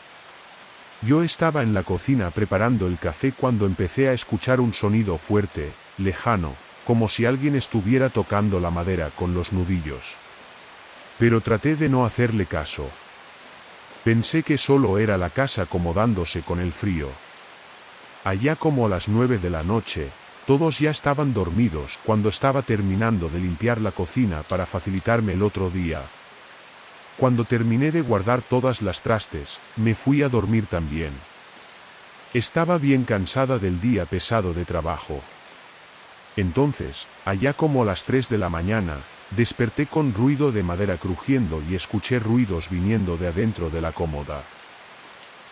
Yo estaba en la cocina preparando el café cuando empecé a escuchar un sonido fuerte, lejano, como si alguien estuviera tocando la madera con los nudillos. Pero traté de no hacerle caso. Pensé que solo era la casa acomodándose con el frío. Allá como a las 9 de la noche, todos ya estaban dormidos cuando estaba terminando de limpiar la cocina para facilitarme el otro día. Cuando terminé de guardar todas las trastes, me fui a dormir también. Estaba bien cansada del día pesado de trabajo. Entonces, allá como a las 3 de la mañana, desperté con ruido de madera crujiendo y escuché ruidos viniendo de adentro de la cómoda.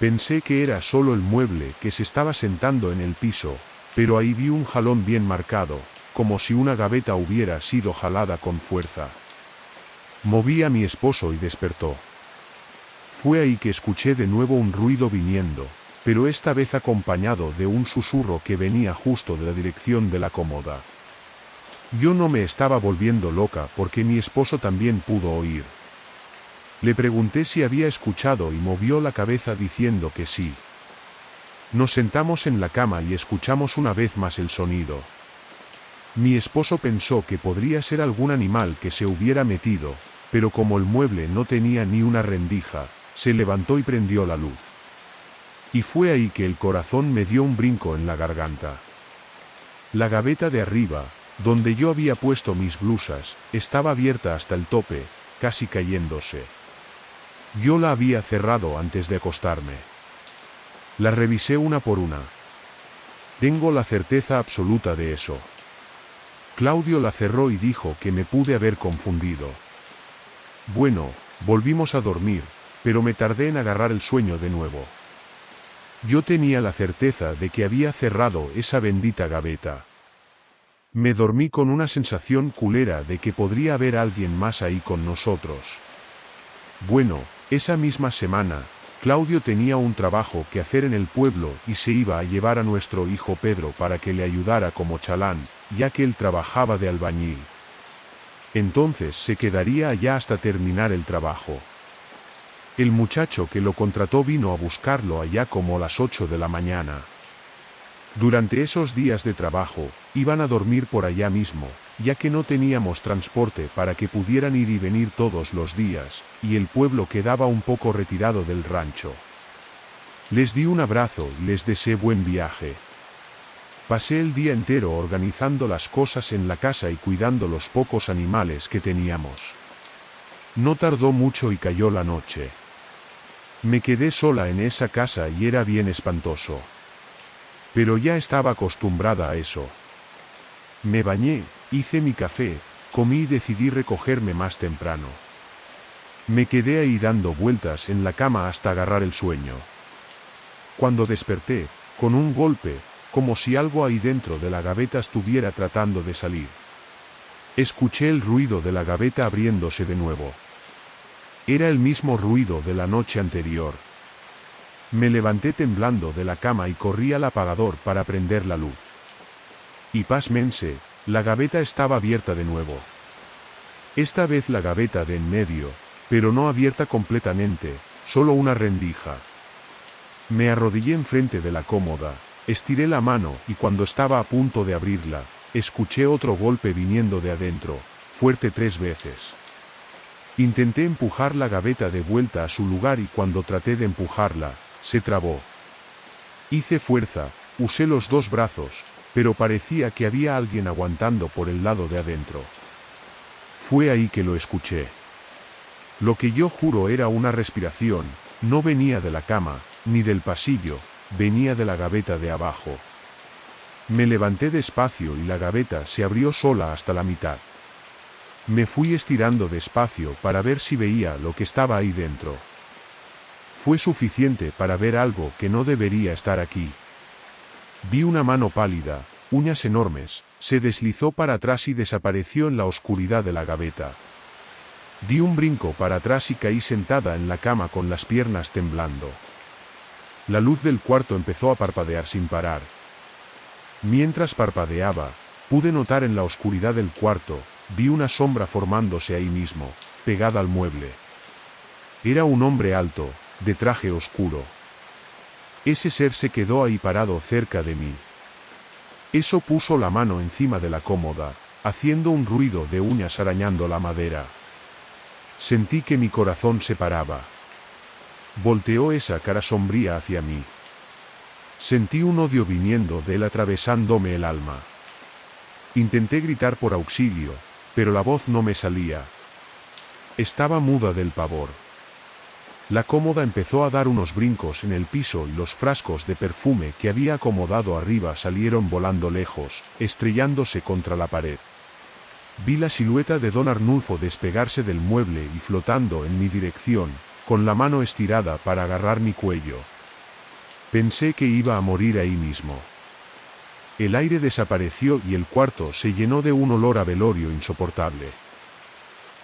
Pensé que era solo el mueble que se estaba sentando en el piso, pero ahí vi un jalón bien marcado, como si una gaveta hubiera sido jalada con fuerza. Moví a mi esposo y despertó. Fue ahí que escuché de nuevo un ruido viniendo, pero esta vez acompañado de un susurro que venía justo de la dirección de la cómoda. Yo no me estaba volviendo loca porque mi esposo también pudo oír. Le pregunté si había escuchado y movió la cabeza diciendo que sí. Nos sentamos en la cama y escuchamos una vez más el sonido. Mi esposo pensó que podría ser algún animal que se hubiera metido, pero como el mueble no tenía ni una rendija, se levantó y prendió la luz. Y fue ahí que el corazón me dio un brinco en la garganta. La gaveta de arriba, donde yo había puesto mis blusas, estaba abierta hasta el tope, casi cayéndose. Yo la había cerrado antes de acostarme. La revisé una por una. Tengo la certeza absoluta de eso. Claudio la cerró y dijo que me pude haber confundido. Bueno, volvimos a dormir, pero me tardé en agarrar el sueño de nuevo. Yo tenía la certeza de que había cerrado esa bendita gaveta. Me dormí con una sensación culera de que podría haber alguien más ahí con nosotros. Bueno, esa misma semana, Claudio tenía un trabajo que hacer en el pueblo y se iba a llevar a nuestro hijo Pedro para que le ayudara como chalán, ya que él trabajaba de albañil. Entonces se quedaría allá hasta terminar el trabajo. El muchacho que lo contrató vino a buscarlo allá como a las 8 de la mañana. Durante esos días de trabajo, iban a dormir por allá mismo, ya que no teníamos transporte para que pudieran ir y venir todos los días, y el pueblo quedaba un poco retirado del rancho. Les di un abrazo y les deseé buen viaje. Pasé el día entero organizando las cosas en la casa y cuidando los pocos animales que teníamos. No tardó mucho y cayó la noche. Me quedé sola en esa casa y era bien espantoso. Pero ya estaba acostumbrada a eso. Me bañé, hice mi café, comí y decidí recogerme más temprano. Me quedé ahí dando vueltas en la cama hasta agarrar el sueño. Cuando desperté, con un golpe, como si algo ahí dentro de la gaveta estuviera tratando de salir. Escuché el ruido de la gaveta abriéndose de nuevo. Era el mismo ruido de la noche anterior. Me levanté temblando de la cama y corrí al apagador para prender la luz. Y pasmense, la gaveta estaba abierta de nuevo. Esta vez la gaveta de en medio, pero no abierta completamente, solo una rendija. Me arrodillé enfrente de la cómoda, estiré la mano y cuando estaba a punto de abrirla, escuché otro golpe viniendo de adentro, fuerte 3 veces. Intenté empujar la gaveta de vuelta a su lugar y cuando traté de empujarla, se trabó. Hice fuerza, usé los 2 brazos, pero parecía que había alguien aguantando por el lado de adentro. Fue ahí que lo escuché. Lo que yo juro era una respiración, no venía de la cama, ni del pasillo, venía de la gaveta de abajo. Me levanté despacio y la gaveta se abrió sola hasta la mitad. Me fui estirando despacio para ver si veía lo que estaba ahí dentro. Fue suficiente para ver algo que no debería estar aquí. Vi una mano pálida, uñas enormes, se deslizó para atrás y desapareció en la oscuridad de la gaveta. Di un brinco para atrás y caí sentada en la cama con las piernas temblando. La luz del cuarto empezó a parpadear sin parar. Mientras parpadeaba, pude notar en la oscuridad del cuarto, vi una sombra formándose ahí mismo, pegada al mueble. Era un hombre alto, de traje oscuro. Ese ser se quedó ahí parado cerca de mí. Eso puso la mano encima de la cómoda, haciendo un ruido de uñas arañando la madera. Sentí que mi corazón se paraba. Volteó esa cara sombría hacia mí. Sentí un odio viniendo de él atravesándome el alma. Intenté gritar por auxilio, pero la voz no me salía. Estaba muda del pavor. La cómoda empezó a dar unos brincos en el piso y los frascos de perfume que había acomodado arriba salieron volando lejos, estrellándose contra la pared. Vi la silueta de don Arnulfo despegarse del mueble y flotando en mi dirección, con la mano estirada para agarrar mi cuello. Pensé que iba a morir ahí mismo. El aire desapareció y el cuarto se llenó de un olor a velorio insoportable.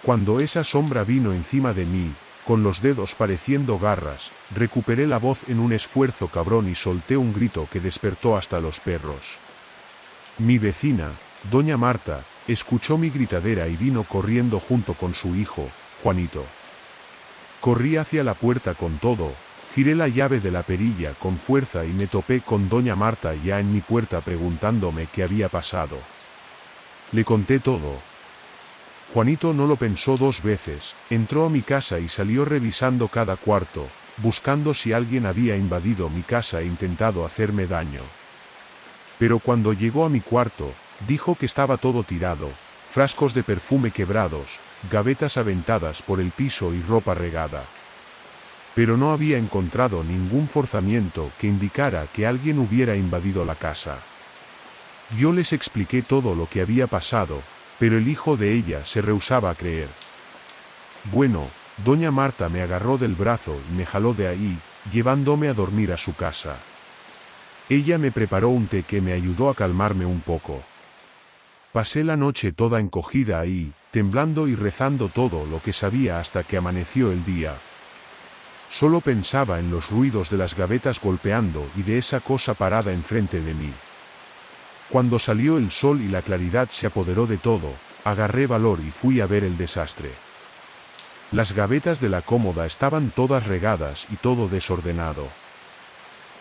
Cuando esa sombra vino encima de mí, con los dedos pareciendo garras, recuperé la voz en un esfuerzo cabrón y solté un grito que despertó hasta los perros. Mi vecina, doña Marta, escuchó mi gritadera y vino corriendo junto con su hijo, Juanito. Corrí hacia la puerta con todo, giré la llave de la perilla con fuerza y me topé con doña Marta ya en mi puerta preguntándome qué había pasado. Le conté todo. Juanito no lo pensó dos veces, entró a mi casa y salió revisando cada cuarto, buscando si alguien había invadido mi casa e intentado hacerme daño. Pero cuando llegó a mi cuarto, dijo que estaba todo tirado, frascos de perfume quebrados, gavetas aventadas por el piso y ropa regada. Pero no había encontrado ningún forzamiento que indicara que alguien hubiera invadido la casa. Yo les expliqué todo lo que había pasado, pero el hijo de ella se rehusaba a creer. Bueno, doña Marta me agarró del brazo y me jaló de ahí, llevándome a dormir a su casa. Ella me preparó un té que me ayudó a calmarme un poco. Pasé la noche toda encogida ahí, temblando y rezando todo lo que sabía hasta que amaneció el día. Solo pensaba en los ruidos de las gavetas golpeando y de esa cosa parada enfrente de mí. Cuando salió el sol y la claridad se apoderó de todo, agarré valor y fui a ver el desastre. Las gavetas de la cómoda estaban todas regadas y todo desordenado.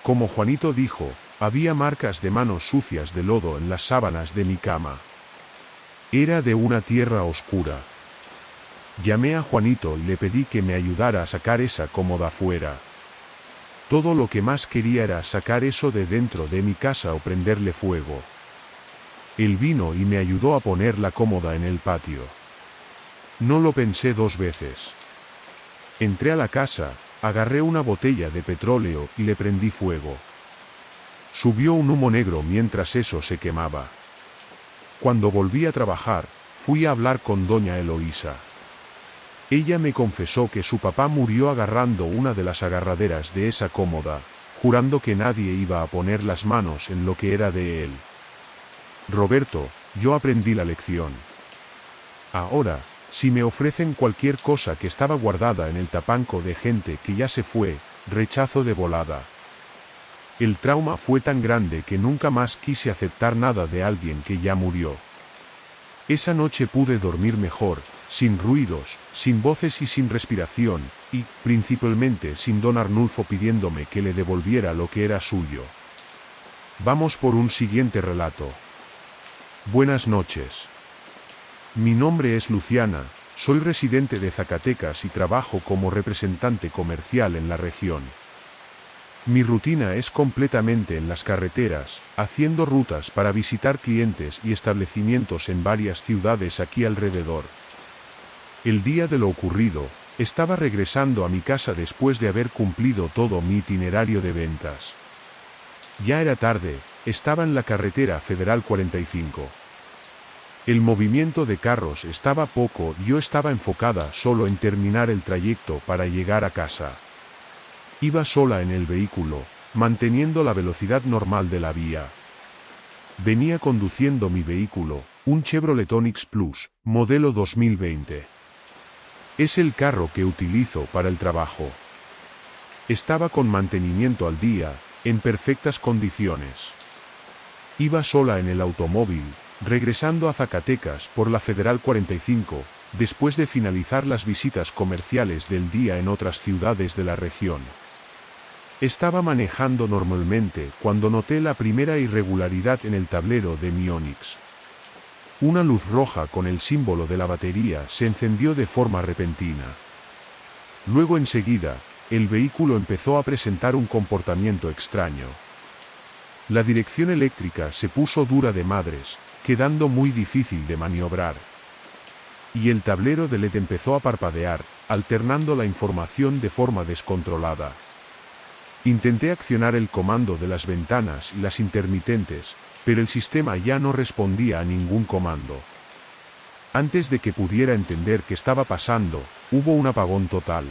Como Juanito dijo, había marcas de manos sucias de lodo en las sábanas de mi cama. Era de una tierra oscura. Llamé a Juanito y le pedí que me ayudara a sacar esa cómoda fuera. Todo lo que más quería era sacar eso de dentro de mi casa o prenderle fuego. Él vino y me ayudó a poner la cómoda en el patio. No lo pensé dos veces. Entré a la casa, agarré una botella de petróleo y le prendí fuego. Subió un humo negro mientras eso se quemaba. Cuando volví a trabajar, fui a hablar con doña Eloísa. Ella me confesó que su papá murió agarrando una de las agarraderas de esa cómoda, jurando que nadie iba a poner las manos en lo que era de él. Roberto, yo aprendí la lección. Ahora, si me ofrecen cualquier cosa que estaba guardada en el tapanco de gente que ya se fue, rechazo de volada. El trauma fue tan grande que nunca más quise aceptar nada de alguien que ya murió. Esa noche pude dormir mejor, sin ruidos, sin voces y sin respiración, y, principalmente, sin don Arnulfo pidiéndome que le devolviera lo que era suyo. Vamos por un siguiente relato. Buenas noches. Mi nombre es Luciana, soy residente de Zacatecas y trabajo como representante comercial en la región. Mi rutina es completamente en las carreteras, haciendo rutas para visitar clientes y establecimientos en varias ciudades aquí alrededor. El día de lo ocurrido, Estaba regresando a mi casa después de haber cumplido todo mi itinerario de ventas. Ya era tarde, estaba en la carretera Federal 45. El movimiento de carros estaba poco y yo estaba enfocada solo en terminar el trayecto para llegar a casa. Iba sola en el vehículo, manteniendo la velocidad normal de la vía. Venía conduciendo mi vehículo, un Chevrolet Onix Plus, modelo 2020. Es el carro que utilizo para el trabajo. Estaba con mantenimiento al día, en perfectas condiciones. Iba sola en el automóvil, regresando a Zacatecas por la Federal 45, después de finalizar las visitas comerciales del día en otras ciudades de la región. Estaba manejando normalmente cuando noté la primera irregularidad en el tablero de mi Onix. Una luz roja con el símbolo de la batería se encendió de forma repentina. Luego enseguida, el vehículo empezó a presentar un comportamiento extraño. La dirección eléctrica se puso dura de madres, quedando muy difícil de maniobrar. Y el tablero de LED empezó a parpadear, alternando la información de forma descontrolada. Intenté accionar el comando de las ventanas y las intermitentes, pero el sistema ya no respondía a ningún comando. Antes de que pudiera entender qué estaba pasando, hubo un apagón total.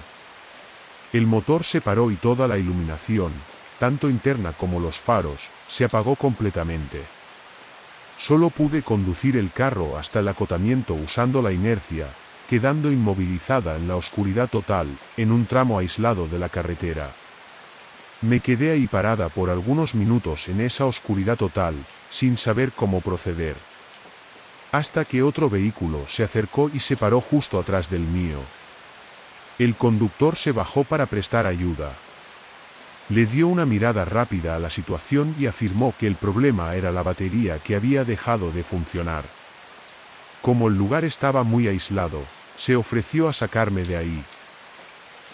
El motor se paró y toda la iluminación, tanto interna como los faros, se apagó completamente. Solo pude conducir el carro hasta el acotamiento usando la inercia, quedando inmovilizada en la oscuridad total, en un tramo aislado de la carretera. Me quedé ahí parada por algunos minutos en esa oscuridad total, sin saber cómo proceder. Hasta que otro vehículo se acercó y se paró justo atrás del mío. El conductor se bajó para prestar ayuda. Le dio una mirada rápida a la situación y afirmó que el problema era la batería que había dejado de funcionar. Como el lugar estaba muy aislado, se ofreció a sacarme de ahí.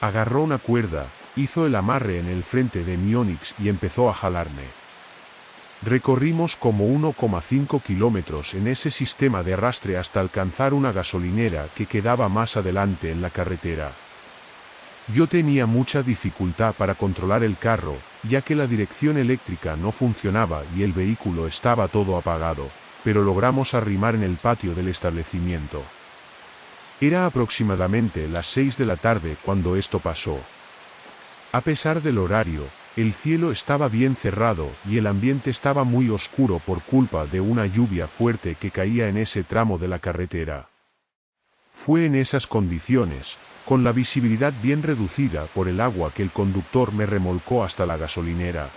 Agarró una cuerda, hizo el amarre en el frente de mi Onix y empezó a jalarme. Recorrimos como 1,5 kilómetros en ese sistema de arrastre hasta alcanzar una gasolinera que quedaba más adelante en la carretera. Yo tenía mucha dificultad para controlar el carro, ya que la dirección eléctrica no funcionaba y el vehículo estaba todo apagado, pero logramos arrimar en el patio del establecimiento. Era aproximadamente las 6 de la tarde cuando esto pasó. A pesar del horario, el cielo estaba bien cerrado y el ambiente estaba muy oscuro por culpa de una lluvia fuerte que caía en ese tramo de la carretera. Fue en esas condiciones, con la visibilidad bien reducida por el agua, que el conductor me remolcó hasta la gasolinera.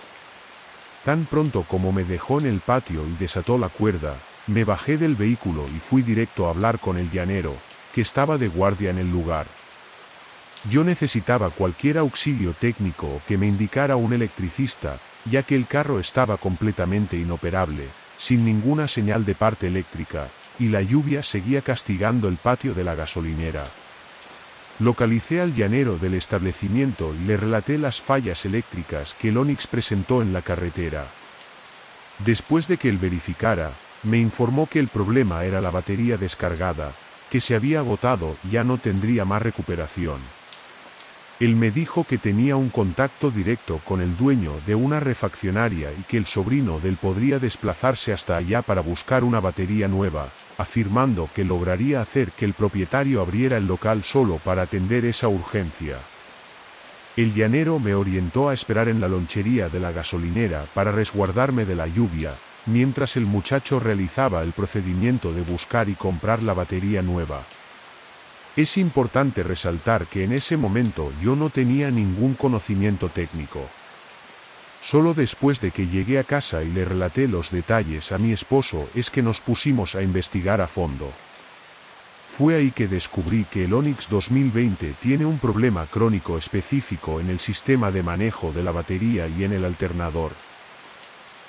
Tan pronto como me dejó en el patio y desató la cuerda, me bajé del vehículo y fui directo a hablar con el llanero, que estaba de guardia en el lugar. Yo necesitaba cualquier auxilio técnico o que me indicara un electricista, ya que el carro estaba completamente inoperable, sin ninguna señal de parte eléctrica, y la lluvia seguía castigando el patio de la gasolinera. Localicé al llanero del establecimiento y le relaté las fallas eléctricas que el Onix presentó en la carretera. Después de que él verificara, me informó que el problema era la batería descargada, que se había agotado y ya no tendría más recuperación. Él me dijo que tenía un contacto directo con el dueño de una refaccionaria y que el sobrino de él podría desplazarse hasta allá para buscar una batería nueva, afirmando que lograría hacer que el propietario abriera el local solo para atender esa urgencia. El llanero me orientó a esperar en la lonchería de la gasolinera para resguardarme de la lluvia, mientras el muchacho realizaba el procedimiento de buscar y comprar la batería nueva. Es importante resaltar que en ese momento yo no tenía ningún conocimiento técnico. Solo después de que llegué a casa y le relaté los detalles a mi esposo es que nos pusimos a investigar a fondo. Fue ahí que descubrí que el Onix 2020 tiene un problema crónico específico en el sistema de manejo de la batería y en el alternador.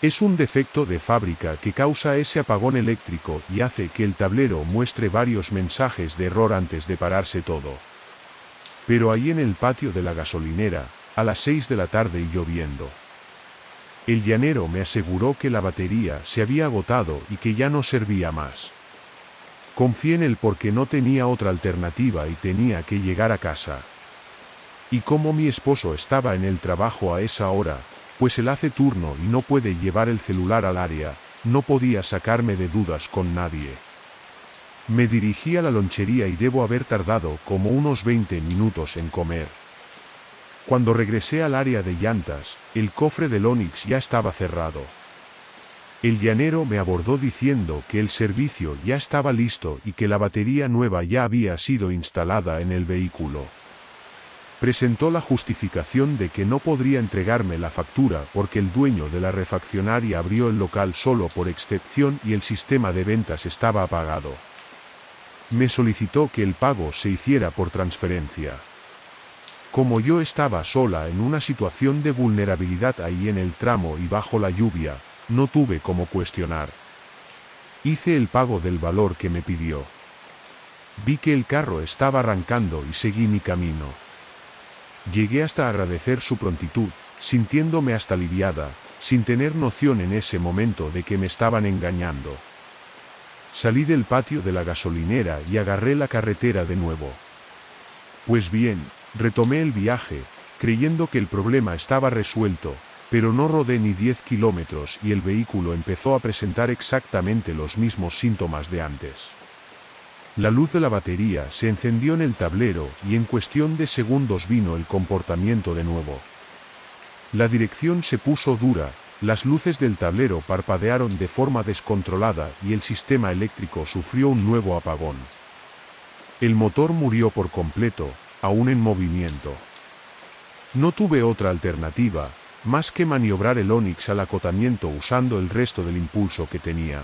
Es un defecto de fábrica que causa ese apagón eléctrico y hace que el tablero muestre varios mensajes de error antes de pararse todo. Pero ahí en el patio de la gasolinera, a las 6 de la tarde y lloviendo, el llanero me aseguró que la batería se había agotado y que ya no servía más. Confié en él porque no tenía otra alternativa y tenía que llegar a casa. Y como mi esposo estaba en el trabajo a esa hora, pues él hace turno y no puede llevar el celular al área, no podía sacarme de dudas con nadie. Me dirigí a la lonchería y debo haber tardado como unos 20 minutos en comer. Cuando regresé al área de llantas, el cofre del Onix ya estaba cerrado. El llanero me abordó diciendo que el servicio ya estaba listo y que la batería nueva ya había sido instalada en el vehículo. Presentó la justificación de que no podría entregarme la factura porque el dueño de la refaccionaria abrió el local solo por excepción y el sistema de ventas estaba apagado. Me solicitó que el pago se hiciera por transferencia. Como yo estaba sola en una situación de vulnerabilidad ahí en el tramo y bajo la lluvia, no tuve cómo cuestionar. Hice el pago del valor que me pidió. Vi que el carro estaba arrancando y seguí mi camino. Llegué hasta agradecer su prontitud, sintiéndome hasta aliviada, sin tener noción en ese momento de que me estaban engañando. Salí del patio de la gasolinera y agarré la carretera de nuevo. Pues bien, retomé el viaje, creyendo que el problema estaba resuelto, pero no rodé ni 10 kilómetros y el vehículo empezó a presentar exactamente los mismos síntomas de antes. La luz de la batería se encendió en el tablero y en cuestión de segundos vino el comportamiento de nuevo. La dirección se puso dura, las luces del tablero parpadearon de forma descontrolada y el sistema eléctrico sufrió un nuevo apagón. El motor murió por completo, aún en movimiento. No tuve otra alternativa, más que maniobrar el Onix al acotamiento usando el resto del impulso que tenía.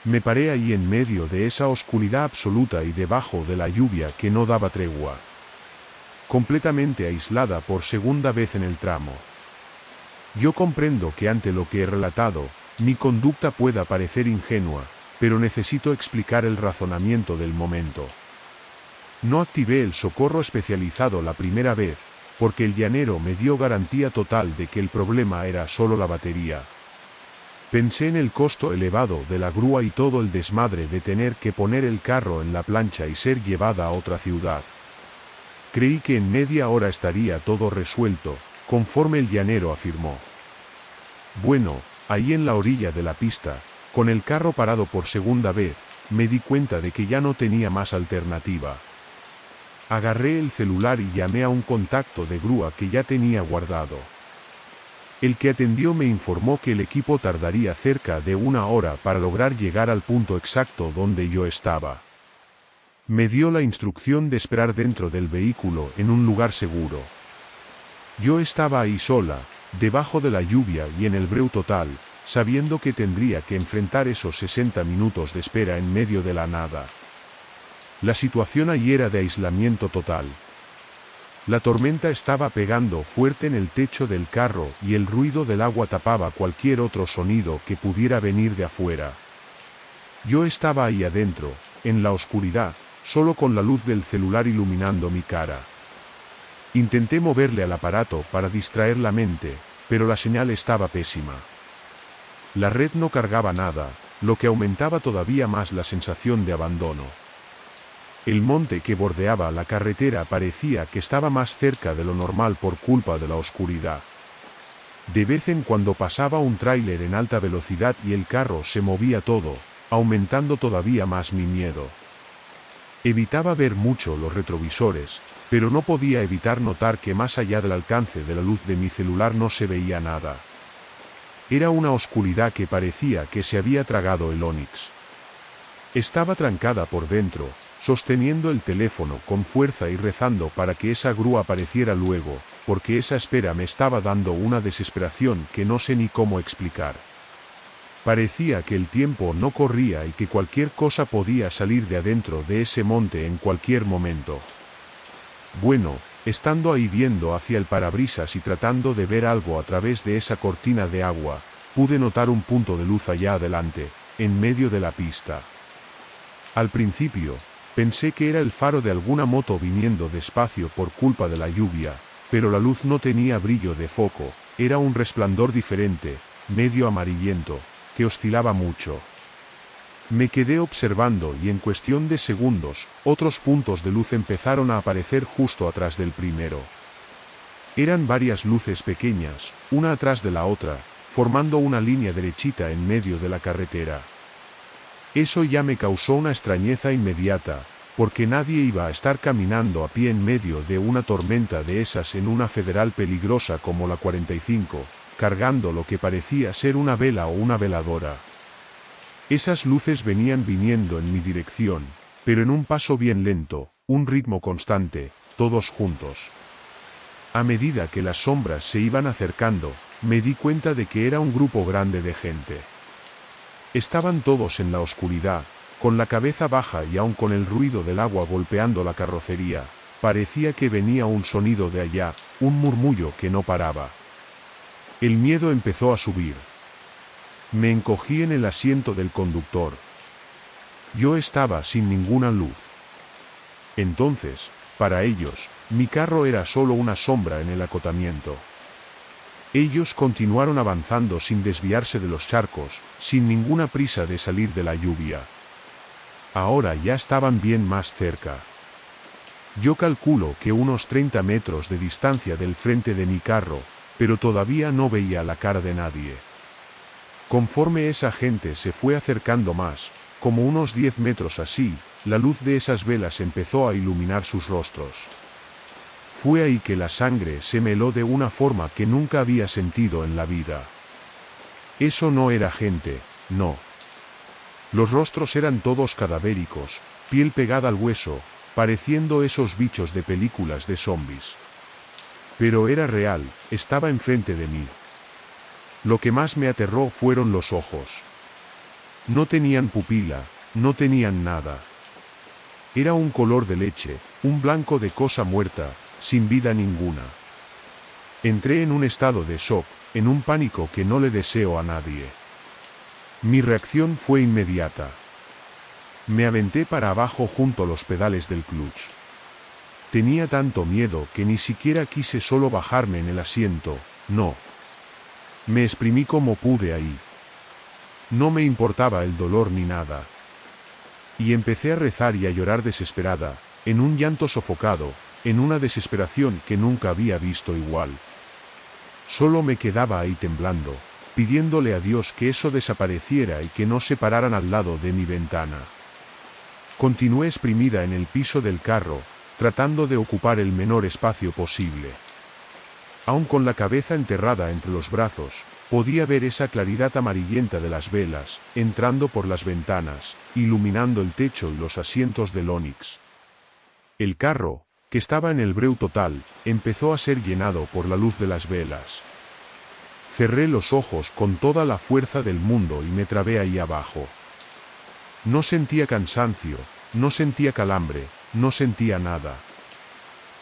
Me paré ahí en medio de esa oscuridad absoluta y debajo de la lluvia que no daba tregua. Completamente aislada por segunda vez en el tramo. Yo comprendo que ante lo que he relatado, mi conducta pueda parecer ingenua, pero necesito explicar el razonamiento del momento. No activé el socorro especializado la primera vez, porque el llanero me dio garantía total de que el problema era solo la batería. Pensé en el costo elevado de la grúa y todo el desmadre de tener que poner el carro en la plancha y ser llevada a otra ciudad. Creí que en media hora estaría todo resuelto, conforme el llanero afirmó. Bueno, ahí en la orilla de la pista, con el carro parado por segunda vez, me di cuenta de que ya no tenía más alternativa. Agarré el celular y llamé a un contacto de grúa que ya tenía guardado. El que atendió me informó que el equipo tardaría cerca de 1 hora para lograr llegar al punto exacto donde yo estaba. Me dio la instrucción de esperar dentro del vehículo en un lugar seguro. Yo estaba ahí sola, debajo de la lluvia y en el breu total, sabiendo que tendría que enfrentar esos 60 minutos de espera en medio de la nada. La situación allí era de aislamiento total. La tormenta estaba pegando fuerte en el techo del carro y el ruido del agua tapaba cualquier otro sonido que pudiera venir de afuera. Yo estaba ahí adentro, en la oscuridad, solo con la luz del celular iluminando mi cara. Intenté moverle al aparato para distraer la mente, pero la señal estaba pésima. La red no cargaba nada, lo que aumentaba todavía más la sensación de abandono. El monte que bordeaba la carretera parecía que estaba más cerca de lo normal por culpa de la oscuridad. De vez en cuando pasaba un tráiler en alta velocidad y el carro se movía todo, aumentando todavía más mi miedo. Evitaba ver mucho los retrovisores, pero no podía evitar notar que más allá del alcance de la luz de mi celular no se veía nada. Era una oscuridad que parecía que se había tragado el Onix. Estaba trancada por dentro, sosteniendo el teléfono con fuerza y rezando para que esa grúa apareciera luego, porque esa espera me estaba dando una desesperación que no sé ni cómo explicar. Parecía que el tiempo no corría y que cualquier cosa podía salir de adentro de ese monte en cualquier momento. Bueno, estando ahí viendo hacia el parabrisas y tratando de ver algo a través de esa cortina de agua, pude notar un punto de luz allá adelante, en medio de la pista. Al principio, pensé que era el faro de alguna moto viniendo despacio por culpa de la lluvia, pero la luz no tenía brillo de foco, era un resplandor diferente, medio amarillento, que oscilaba mucho. Me quedé observando y en cuestión de segundos, otros puntos de luz empezaron a aparecer justo atrás del primero. Eran varias luces pequeñas, una atrás de la otra, formando una línea derechita en medio de la carretera. Eso ya me causó una extrañeza inmediata, porque nadie iba a estar caminando a pie en medio de una tormenta de esas en una federal peligrosa como la 45, cargando lo que parecía ser una vela o una veladora. Esas luces venían viniendo en mi dirección, pero en un paso bien lento, un ritmo constante, todos juntos. A medida que las sombras se iban acercando, me di cuenta de que era un grupo grande de gente. Estaban todos en la oscuridad, con la cabeza baja y aun con el ruido del agua golpeando la carrocería, parecía que venía un sonido de allá, un murmullo que no paraba. El miedo empezó a subir. Me encogí en el asiento del conductor. Yo estaba sin ninguna luz. Entonces, para ellos, mi carro era solo una sombra en el acotamiento. Ellos continuaron avanzando sin desviarse de los charcos, sin ninguna prisa de salir de la lluvia. Ahora ya estaban bien más cerca. Yo calculo que unos 30 metros de distancia del frente de mi carro, pero todavía no veía la cara de nadie. Conforme esa gente se fue acercando más, como unos 10 metros así, la luz de esas velas empezó a iluminar sus rostros. Fue ahí que la sangre se me heló de una forma que nunca había sentido en la vida. Eso no era gente, no. Los rostros eran todos cadavéricos, piel pegada al hueso, pareciendo esos bichos de películas de zombies. Pero era real, estaba enfrente de mí. Lo que más me aterró fueron los ojos. No tenían pupila, no tenían nada. Era un color de leche, un blanco de cosa muerta, sin vida ninguna. Entré en un estado de shock, en un pánico que no le deseo a nadie. Mi reacción fue inmediata. Me aventé para abajo junto a los pedales del clutch. Tenía tanto miedo que ni siquiera quise solo bajarme en el asiento, no. Me exprimí como pude ahí. No me importaba el dolor ni nada. Y empecé a rezar y a llorar desesperada, en un llanto sofocado, en una desesperación que nunca había visto igual. Solo me quedaba ahí temblando, pidiéndole a Dios que eso desapareciera y que no se pararan al lado de mi ventana. Continué exprimida en el piso del carro, tratando de ocupar el menor espacio posible. Aún con la cabeza enterrada entre los brazos, podía ver esa claridad amarillenta de las velas, entrando por las ventanas, iluminando el techo y los asientos del Onix. El carro, que estaba en el breu total, empezó a ser llenado por la luz de las velas. Cerré los ojos con toda la fuerza del mundo y me trabé ahí abajo. No sentía cansancio, no sentía calambre, no sentía nada.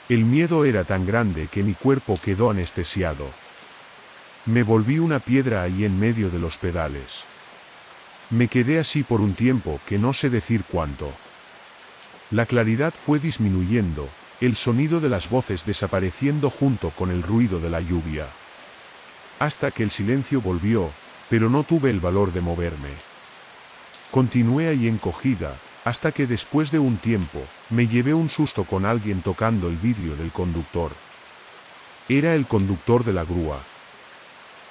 El miedo era tan grande que mi cuerpo quedó anestesiado. Me volví una piedra ahí en medio de los pedales. Me quedé así por un tiempo que no sé decir cuánto. La claridad fue disminuyendo, el sonido de las voces desapareciendo junto con el ruido de la lluvia. Hasta que el silencio volvió, pero no tuve el valor de moverme. Continué ahí encogida, hasta que después de un tiempo, me llevé un susto con alguien tocando el vidrio del conductor. Era el conductor de la grúa.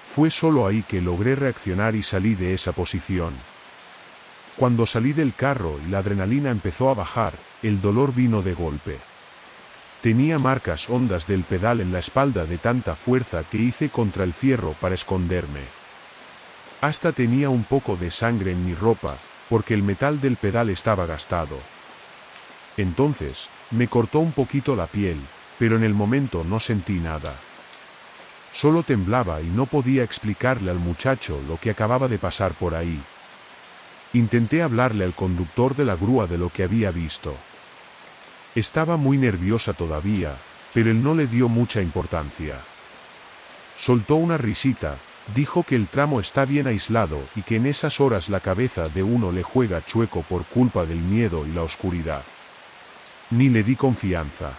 Fue solo ahí que logré reaccionar y salí de esa posición. Cuando salí del carro y la adrenalina empezó a bajar, el dolor vino de golpe. Tenía marcas hondas del pedal en la espalda de tanta fuerza que hice contra el fierro para esconderme. Hasta tenía un poco de sangre en mi ropa, porque el metal del pedal estaba gastado. Entonces, me cortó un poquito la piel, pero en el momento no sentí nada. Solo temblaba y no podía explicarle al muchacho lo que acababa de pasar por ahí. Intenté hablarle al conductor de la grúa de lo que había visto. Estaba muy nerviosa todavía, pero él no le dio mucha importancia. Soltó una risita, dijo que el tramo está bien aislado y que en esas horas la cabeza de uno le juega chueco por culpa del miedo y la oscuridad. Ni le di confianza.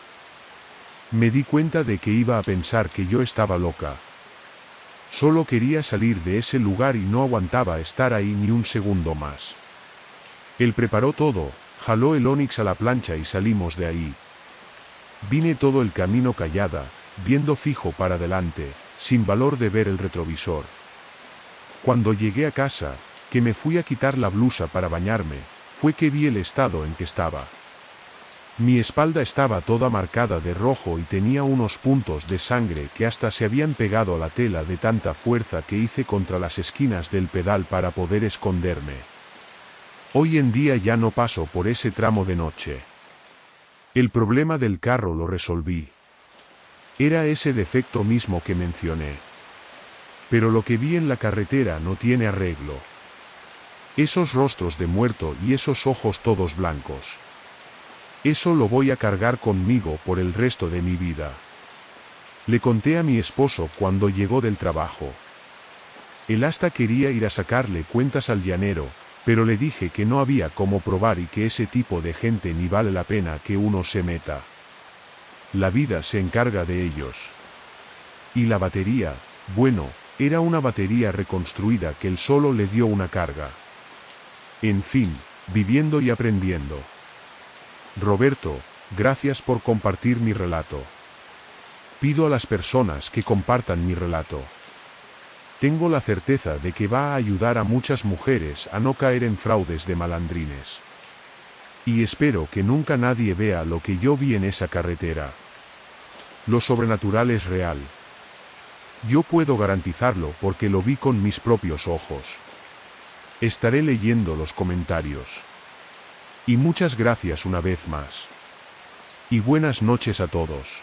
Me di cuenta de que iba a pensar que yo estaba loca. Solo quería salir de ese lugar y no aguantaba estar ahí ni un segundo más. Él preparó todo, jaló el Onix a la plancha y salimos de ahí. Vine todo el camino callada, viendo fijo para adelante, sin valor de ver el retrovisor. Cuando llegué a casa, que me fui a quitar la blusa para bañarme, fue que vi el estado en que estaba. Mi espalda estaba toda marcada de rojo y tenía unos puntos de sangre que hasta se habían pegado a la tela de tanta fuerza que hice contra las esquinas del pedal para poder esconderme. Hoy en día ya no paso por ese tramo de noche. El problema del carro lo resolví. Era ese defecto mismo que mencioné. Pero lo que vi en la carretera no tiene arreglo. Esos rostros de muerto y esos ojos todos blancos. Eso lo voy a cargar conmigo por el resto de mi vida. Le conté a mi esposo cuando llegó del trabajo. Él hasta quería ir a sacarle cuentas al llanero, pero le dije que no había cómo probar y que ese tipo de gente ni vale la pena que uno se meta. La vida se encarga de ellos. Y la batería, bueno, era una batería reconstruida que él solo le dio una carga. En fin, viviendo y aprendiendo. Roberto, gracias por compartir mi relato. Pido a las personas que compartan mi relato. Tengo la certeza de que va a ayudar a muchas mujeres a no caer en fraudes de malandrines. Y espero que nunca nadie vea lo que yo vi en esa carretera. Lo sobrenatural es real. Yo puedo garantizarlo porque lo vi con mis propios ojos. Estaré leyendo los comentarios. Y muchas gracias una vez más. Y buenas noches a todos.